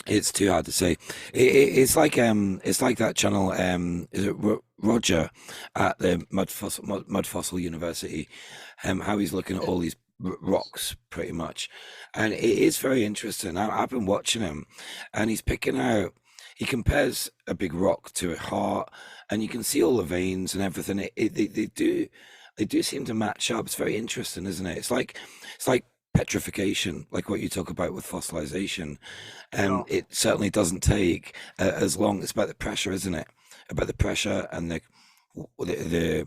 It's too hard to say. It's like that channel. Is it Roger at the Mud Fossil University? How he's looking at all these rocks, pretty much, and it is very interesting. I've been watching him, and he's picking out. He compares a big rock to a heart, and you can see all the veins and everything. They do seem to match up. It's very interesting, isn't it? It's like petrification, like what you talk about with fossilization. It certainly doesn't take as long. It's about the pressure, isn't it? About the pressure and the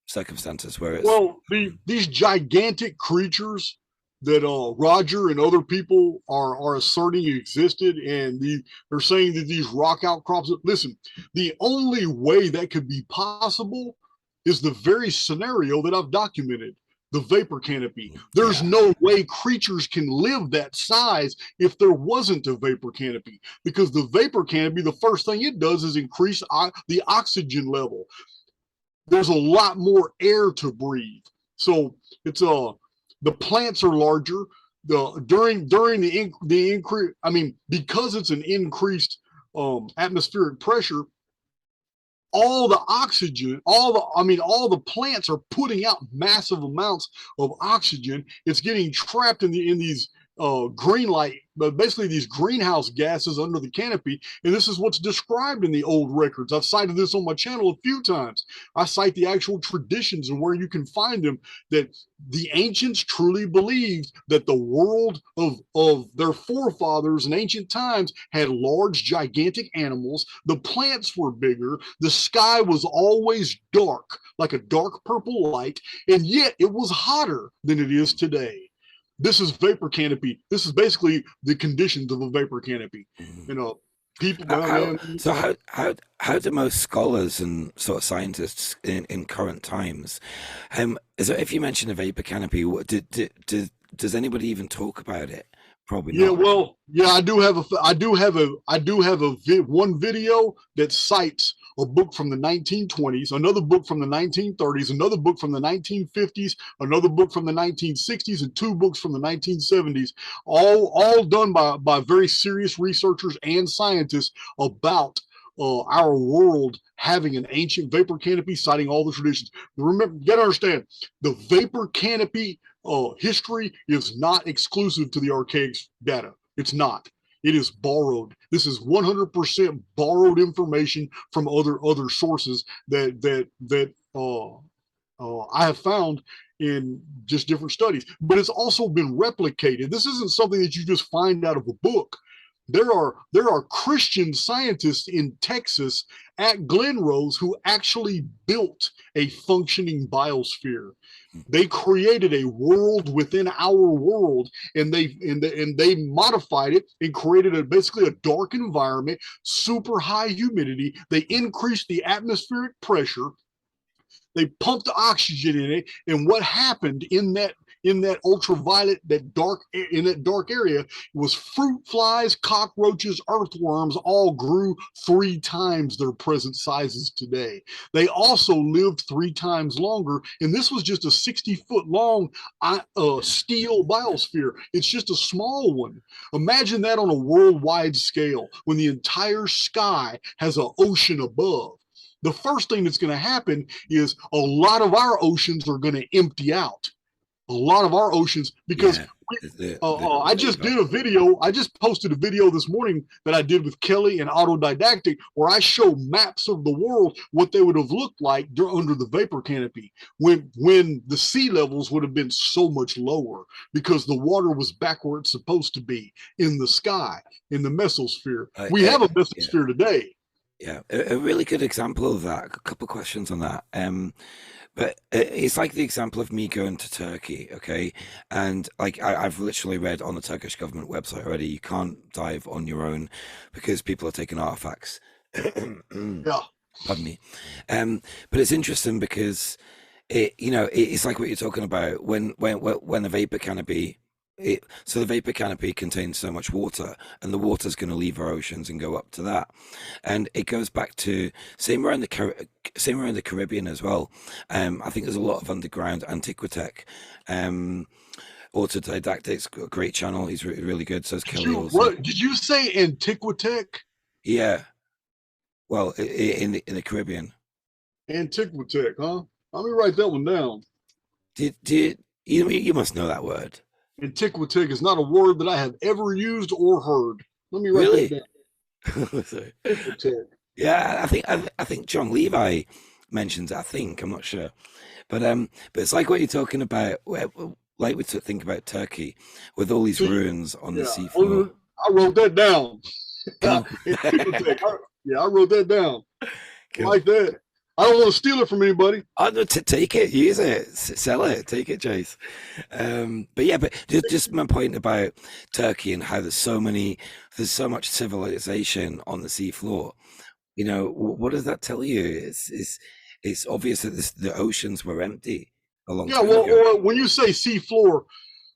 circumstances where it's these gigantic creatures that Roger and other people are asserting existed, and they're saying that these rock outcrops. Listen, the only way that could be possible is the very scenario that I've documented. The vapor canopy. There's no way creatures can live that size if there wasn't a vapor canopy, because the vapor canopy, the first thing it does is increase the oxygen level. There's a lot more air to breathe. So it's the plants are larger. During the increase, I mean, because it's an increased atmospheric pressure, all the oxygen, all the plants are putting out massive amounts of oxygen. It's getting trapped in these green light, but basically these greenhouse gases under the canopy. And this is what's described in the old records. I've cited this on my channel a few times. I cite the actual traditions and where you can find them, that the ancients truly believed that the world of their forefathers in ancient times had large, gigantic animals. The plants were bigger. The sky was always dark, like a dark purple light, and yet it was hotter than it is today. This is vapor canopy. This is basically the conditions of a vapor canopy. You know, people. How do most scholars and sort of scientists in current times, if you mention a vapor canopy, does anybody even talk about it? Probably not. Yeah, well, yeah, I do have one video that cites a book from the 1920s, another book from the 1930s, another book from the 1950s, another book from the 1960s, and two books from the 1970s, all done by very serious researchers and scientists about our world having an ancient vapor canopy, citing all the traditions. Remember, you gotta understand, the vapor canopy history is not exclusive to the ARCHAIX data. It's not. It is borrowed. This is 100% borrowed information from other sources that I have found in just different studies. But it's also been replicated. This isn't something that you just find out of a book. There are Christian scientists in Texas at Glen Rose who actually built a functioning biosphere. They created a world within our world, and they modified it and created basically a dark environment, super high humidity. They increased the atmospheric pressure. They pumped oxygen in it, and what happened in that ultraviolet, that dark area, was fruit flies, cockroaches, earthworms all grew 3 times their present sizes today. They also lived 3 times longer, and this was just a 60-foot long steel biosphere. It's just a small one. Imagine that on a worldwide scale, when the entire sky has an ocean above. The first thing that's going to happen is a lot of our oceans are going to empty out. A lot of our oceans, because I just did a video. I just posted a video this morning that I did with Kelly and Autodidactic, where I show maps of the world, what they would have looked like under the vapor canopy when the sea levels would have been so much lower, because the water was back where it's supposed to be, in the sky, in the mesosphere. We have a mesosphere today. Yeah, a really good example of that. A couple of questions on that. But it's like the example of me going to Turkey, okay? And like I've literally read on the Turkish government website already, you can't dive on your own because people are taking artifacts. Yeah. Pardon me. But it's interesting because it's like what you're talking about when the vapor canopy. So the vapor canopy contains so much water, and the water's going to leave our oceans and go up to that, and it goes back to same around the Caribbean as well. I think there's a lot of underground antiquitech. Autodidactic's got a great channel. He's really good. So is Kelly. What did you say? Antiquitech? Yeah. Well, in the Caribbean. Antiquitech, huh? Let me write that one down. Did you must know that word? Antiquitech is not a word that I have ever used or heard. Let me write that down. Yeah, I think John Levi mentions it. I think, I'm not sure, but it's like what you're talking about. like we think about Turkey with all these ruins on the seafloor. I wrote that down. Cool. I wrote that down. Cool. Like that. I don't want to steal it from anybody. I know, take it, use it, sell it, take it, Jace. But just my point about Turkey and how there's so much civilization on the seafloor. You know, what does that tell you? It's obvious that the oceans were empty a long time ago. Well, when you say seafloor,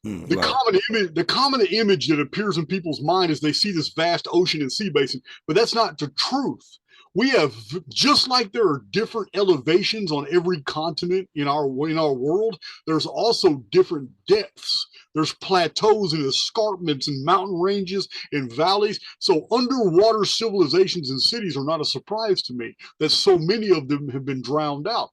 the common image that appears in people's mind is they see this vast ocean and sea basin, but that's not the truth. We have, just like there are different elevations on every continent in our world, there's also different depths. There's plateaus and escarpments and mountain ranges and valleys. So underwater civilizations and cities are not a surprise to me that so many of them have been drowned out.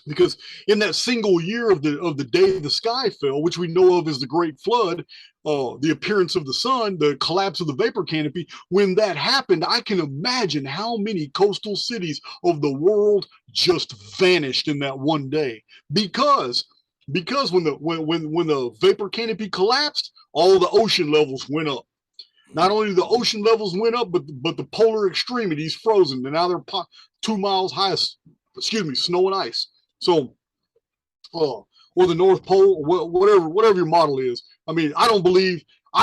Because in that single year of the day the sky fell, which we know of as the Great Flood, the appearance of the sun, the collapse of the vapor canopy, when that happened, I can imagine how many coastal cities of the world just vanished in that one day. Because when the vapor canopy collapsed, all the ocean levels went up. Not only the ocean levels went up, but the polar extremities frozen, and now they're 2 miles high. Snow and ice. So, or the North Pole, whatever your model is. I mean, I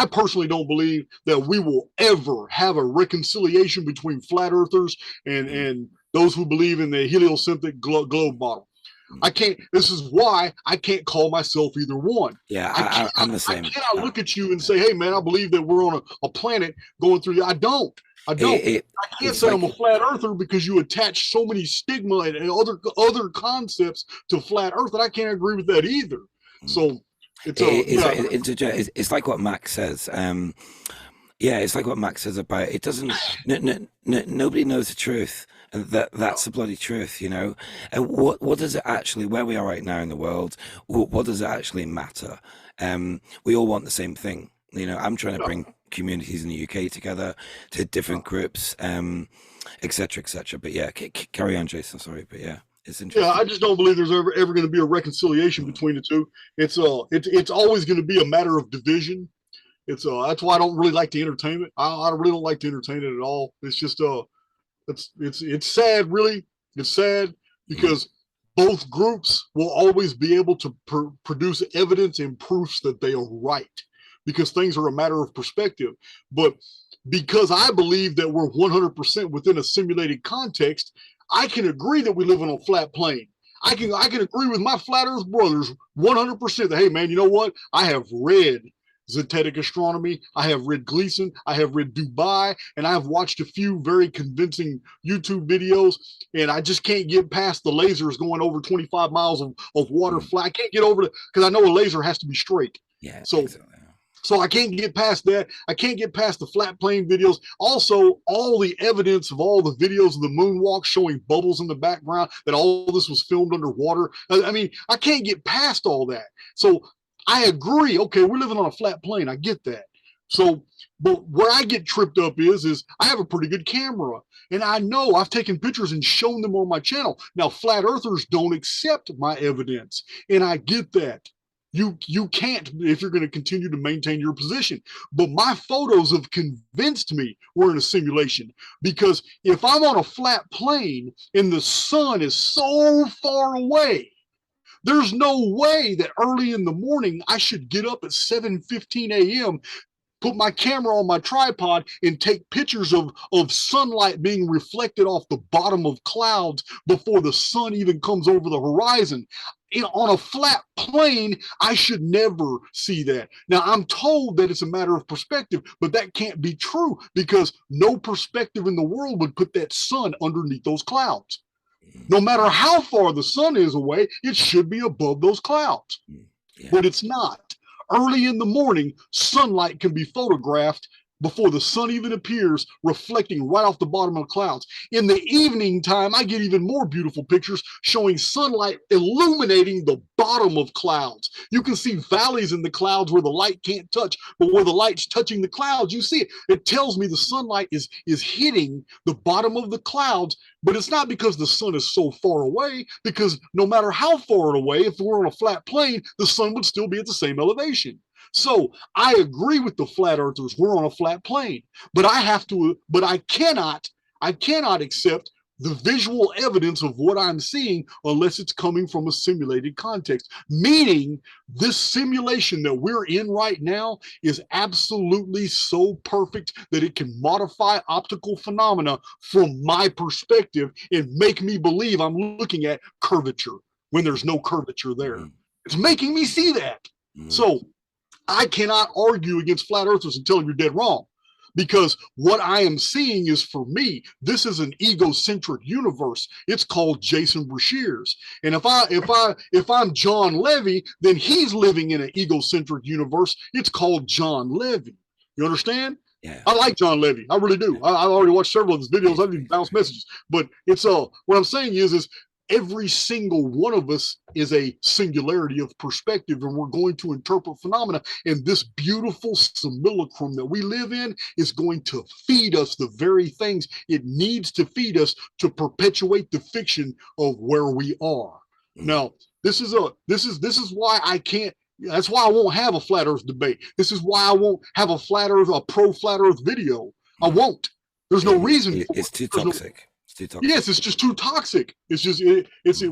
personally don't believe that we will ever have a reconciliation between flat earthers and those who believe in the heliocentric globe model. This is why I can't call myself either one. Yeah, I'm the same. I cannot look at you and say, hey man, I believe that we're on a planet going through. I don't. I can't say I'm a flat earther because you attach so many stigma and other concepts to flat earth that I can't agree with that either. So it's like what Max says. It's like what Max says about it. Doesn't nobody knows the truth, and that's the bloody truth, you know. And what does it actually, where we are right now in the world, what does it actually matter? We all want the same thing, you know. I'm trying to bring communities in the UK together to different groups, etc. But yeah, carry on, Jason. Sorry, but yeah, it's interesting. Yeah, I just don't believe there's ever going to be a reconciliation between the two. It's always going to be a matter of division. That's why I don't really like to entertain it. I really don't like to entertain it at all. It's just it's sad, really. It's sad because both groups will always be able to produce evidence and proofs that they are right, because things are a matter of perspective. But because I believe that we're 100% within a simulated context, I can agree that we live on a flat plane. I can agree with my flat earth brothers 100% that, hey man, you know what? I have read Zetetic Astronomy, I have read Gleason, I have read Dubai, and I have watched a few very convincing YouTube videos, and I just can't get past the lasers going over 25 miles of water flat. I can't get over it because I know a laser has to be straight. Yeah. So I can't get past that. I can't get past the flat plane videos. Also, all the evidence of all the videos of the moonwalk showing bubbles in the background, that all this was filmed underwater. I mean, I can't get past all that. So I agree. Okay, we're living on a flat plane. I get that. So, but where I get tripped up is I have a pretty good camera, and I know I've taken pictures and shown them on my channel. Now, flat earthers don't accept my evidence, and I get that. You can't if you're going to continue to maintain your position. But my photos have convinced me we're in a simulation, because if I'm on a flat plane and the sun is so far away, there's no way that early in the morning I should get up at 7:15 a.m., put my camera on my tripod, and take pictures of sunlight being reflected off the bottom of clouds before the sun even comes over the horizon. On a flat plane, I should never see that. Now, I'm told that it's a matter of perspective, but that can't be true, because no perspective in the world would put that sun underneath those clouds. No matter how far the sun is away, it should be above those clouds. Yeah. But it's not. Early in the morning, sunlight can be photographed before the sun even appears, reflecting right off the bottom of the clouds. In the evening time, I get even more beautiful pictures showing sunlight illuminating the bottom of clouds. You can see valleys in the clouds where the light can't touch, but where the light's touching the clouds, you see it. It tells me the sunlight is hitting the bottom of the clouds, but it's not because the sun is so far away, because no matter how far away, if we're on a flat plane, the sun would still be at the same elevation. So I agree with the flat earthers. We're on a flat plane, but I cannot accept the visual evidence of what I'm seeing unless it's coming from a simulated context, meaning this simulation that we're in right now is absolutely so perfect that it can modify optical phenomena from my perspective and make me believe I'm looking at curvature when there's no curvature there. It's making me see that. So I cannot argue against flat earthers and tell them you're dead wrong, because what I am seeing is, for me, this is an egocentric universe. It's called Jason Breshears. And if I'm John Levy, then he's living in an egocentric universe. It's called John Levy. You understand? Yeah. I like John Levy. I really do. I already watched several of his videos. I've even bounced messages. But it's what I'm saying is every single one of us is a singularity of perspective, and we're going to interpret phenomena. And this beautiful simulacrum that we live in is going to feed us the very things it needs to feed us to perpetuate the fiction of where we are. Now, this is why I can't. That's why I won't have a flat Earth debate. This is why I won't have a pro flat Earth video. I won't. There's no reason. It's too toxic. Yes, it's just too toxic. It's just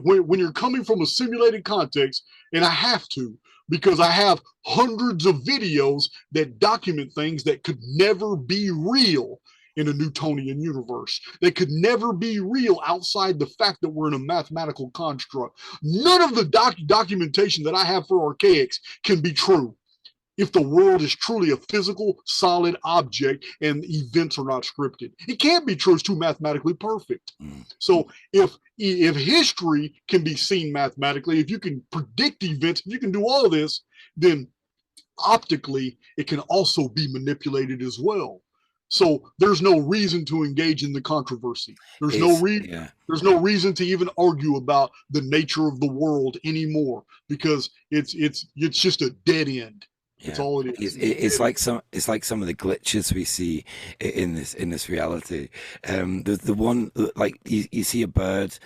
when you're coming from a simulated context, and I have to, because I have hundreds of videos that document things that could never be real in a Newtonian universe. They could never be real outside the fact that we're in a mathematical construct. None of the documentation that I have for ARCHAIX can be true if the world is truly a physical, solid object and events are not scripted. It can't be true. It's too mathematically perfect. So if history can be seen mathematically, if you can predict events, if you can do all this, then optically it can also be manipulated as well. So there's no reason to engage in the controversy. There's no reason to even argue about the nature of the world anymore, because it's just a dead end. That's all it is. It's like some of the glitches we see in this reality. The one, like you see a bird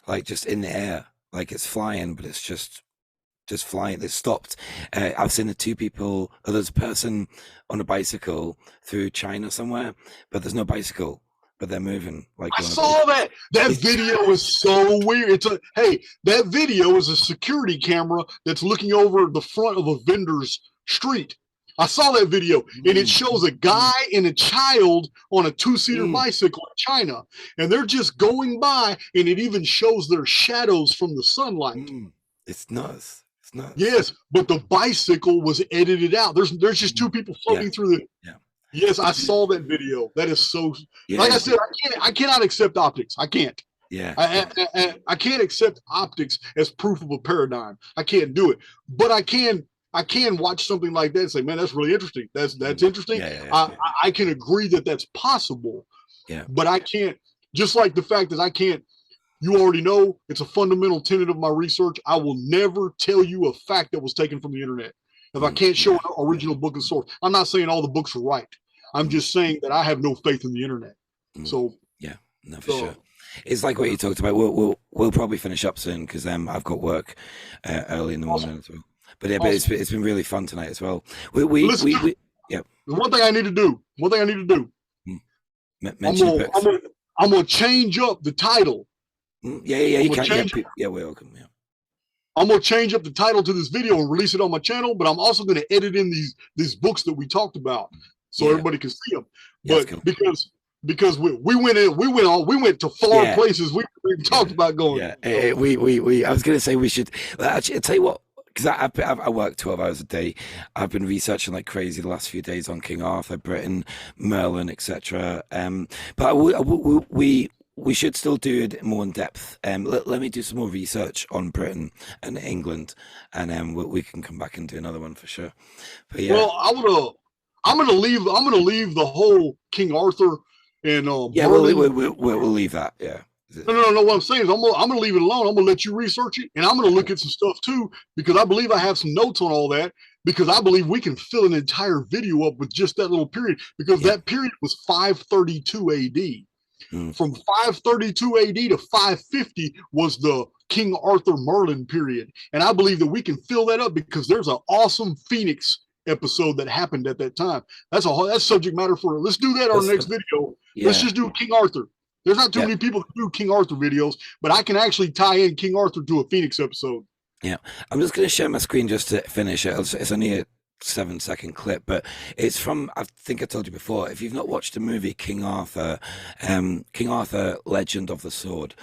like just in the air, like it's flying, but it's just flying. It's stopped. I've seen there's a person on a bicycle through China somewhere, but there's no bicycle, but they're moving. Like I saw that. That video was so weird. That video is a security camera that's looking over the front of a vendor's street. I saw that video, and it shows a guy and a child on a two-seater bicycle in China, and they're just going by, and it even shows their shadows from the sunlight. It's nuts. It's nuts. Yes, but the bicycle was edited out. There's just two people floating through the. Yeah. Yes, I saw that video. That is so. Like I said, I cannot accept optics. I can't. Yeah. I can't accept optics as proof of a paradigm. I can't do it, but I can watch something like that and say, man, that's really interesting. That's interesting. I can agree that that's possible. Yeah. But I can't, just like the fact that I can't, you already know, it's a fundamental tenet of my research. I will never tell you a fact that was taken from the internet if I can't show an original book and source. I'm not saying all the books are right. I'm just saying that I have no faith in the internet. So yeah, no, for sure. It's like what you talked about. We'll probably finish up soon because I've got work early in the morning as well. But yeah, but it's been really fun tonight as well. There's one thing I need to do. I'm gonna change up the title. You can. Yeah, we're welcome. Yeah. I'm gonna change up the title to this video and release it on my channel. But I'm also gonna edit in these books that we talked about, so everybody can see them. But because we went to far places we talked about going. Yeah, I was gonna say we should actually. I'll tell you what. Because I work 12 hours a day. I've been researching like crazy the last few days on King Arthur, Britain, Merlin, etc. But we should still do it more in depth. Let me do some more research on Britain and England, and we can come back and do another one for sure. But yeah. Well, I'm gonna leave the whole King Arthur and yeah, we'll leave that. Yeah. No. What I'm saying is I'm gonna leave it alone. I'm gonna let you research it, and I'm gonna look at some stuff too, because I believe I have some notes on all that, because I believe we can fill an entire video up with just that little period, because that period was 532 AD. From 532 AD to 550 was the King Arthur Merlin period, and I believe that we can fill that up because there's an awesome Phoenix episode that happened at that time. That's subject matter for. Let's do that on our next video. Let's just do King Arthur. There's not too many people that do King Arthur videos, but I can actually tie in King Arthur to a Phoenix episode. Yeah, I'm just going to share my screen just to finish it. It's only a 7-second clip, but it's from, I think I told you before, if you've not watched the movie King Arthur, Legend of the Sword,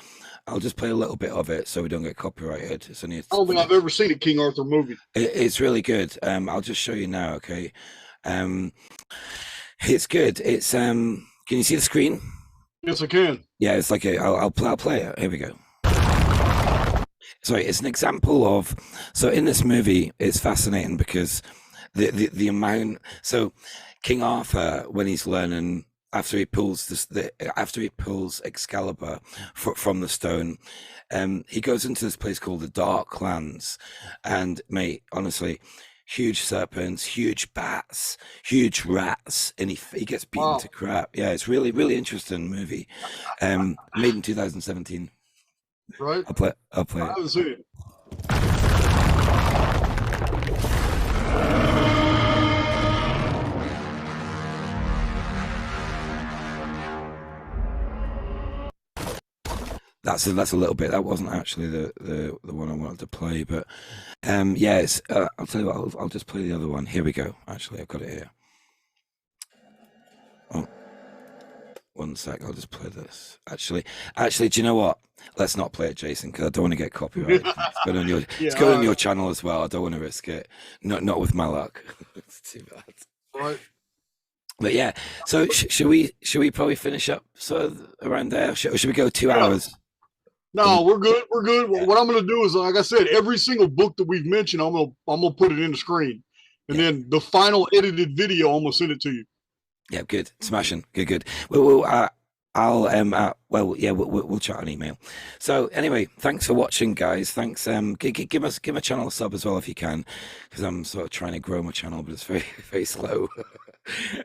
I'll just play a little bit of it so we don't get copyrighted. It's only I don't think I've ever seen a King Arthur movie. It's really good. I'll just show you now, okay? It's good. It's can you see the screen? Yes, I can. Yeah, it's like I'll play it. Here we go. Sorry, it's an example of, so in this movie, it's fascinating because the amount, so King Arthur, when he's learning, after he pulls Excalibur from the stone, he goes into this place called the Dark Lands, and mate, honestly, huge serpents, huge bats, huge rats, and he gets beaten to crap. Yeah, it's really, really interesting movie. Made in 2017. Right. I'll play I haven't seen it. That's a little bit. That wasn't actually the one I wanted to play, but yeah, it's. I'll tell you what. I'll just play the other one. Here we go. Actually, I've got it here. Oh, 1 sec. I'll just play this. Actually, do you know what? Let's not play it, Jason, because I don't want to get copyrighted. It's going on your, it's going on your channel as well. I don't want to risk it. Not with my luck. It's too bad. Right. But yeah, so should we probably finish up sort of around there? Or should we go 2 hours? No, we're good. We're good. Yeah. What I'm going to do is, like I said, every single book that we've mentioned, I'm gonna put it in the screen, and then the final edited video, I'm gonna send it to you. Yeah, good, smashing, good. We'll chat on email. So anyway, thanks for watching, guys. Thanks. Give my channel a sub as well if you can, because I'm sort of trying to grow my channel, but it's very, very slow.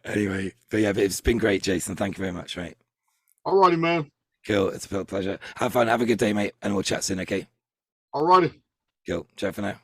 Anyway, but yeah, it's been great, Jason. Thank you very much, mate. Alrighty, man. Cool. It's a pleasure. Have fun. Have a good day, mate, and we'll chat soon. Okay. Alrighty. Cool. Ciao for now.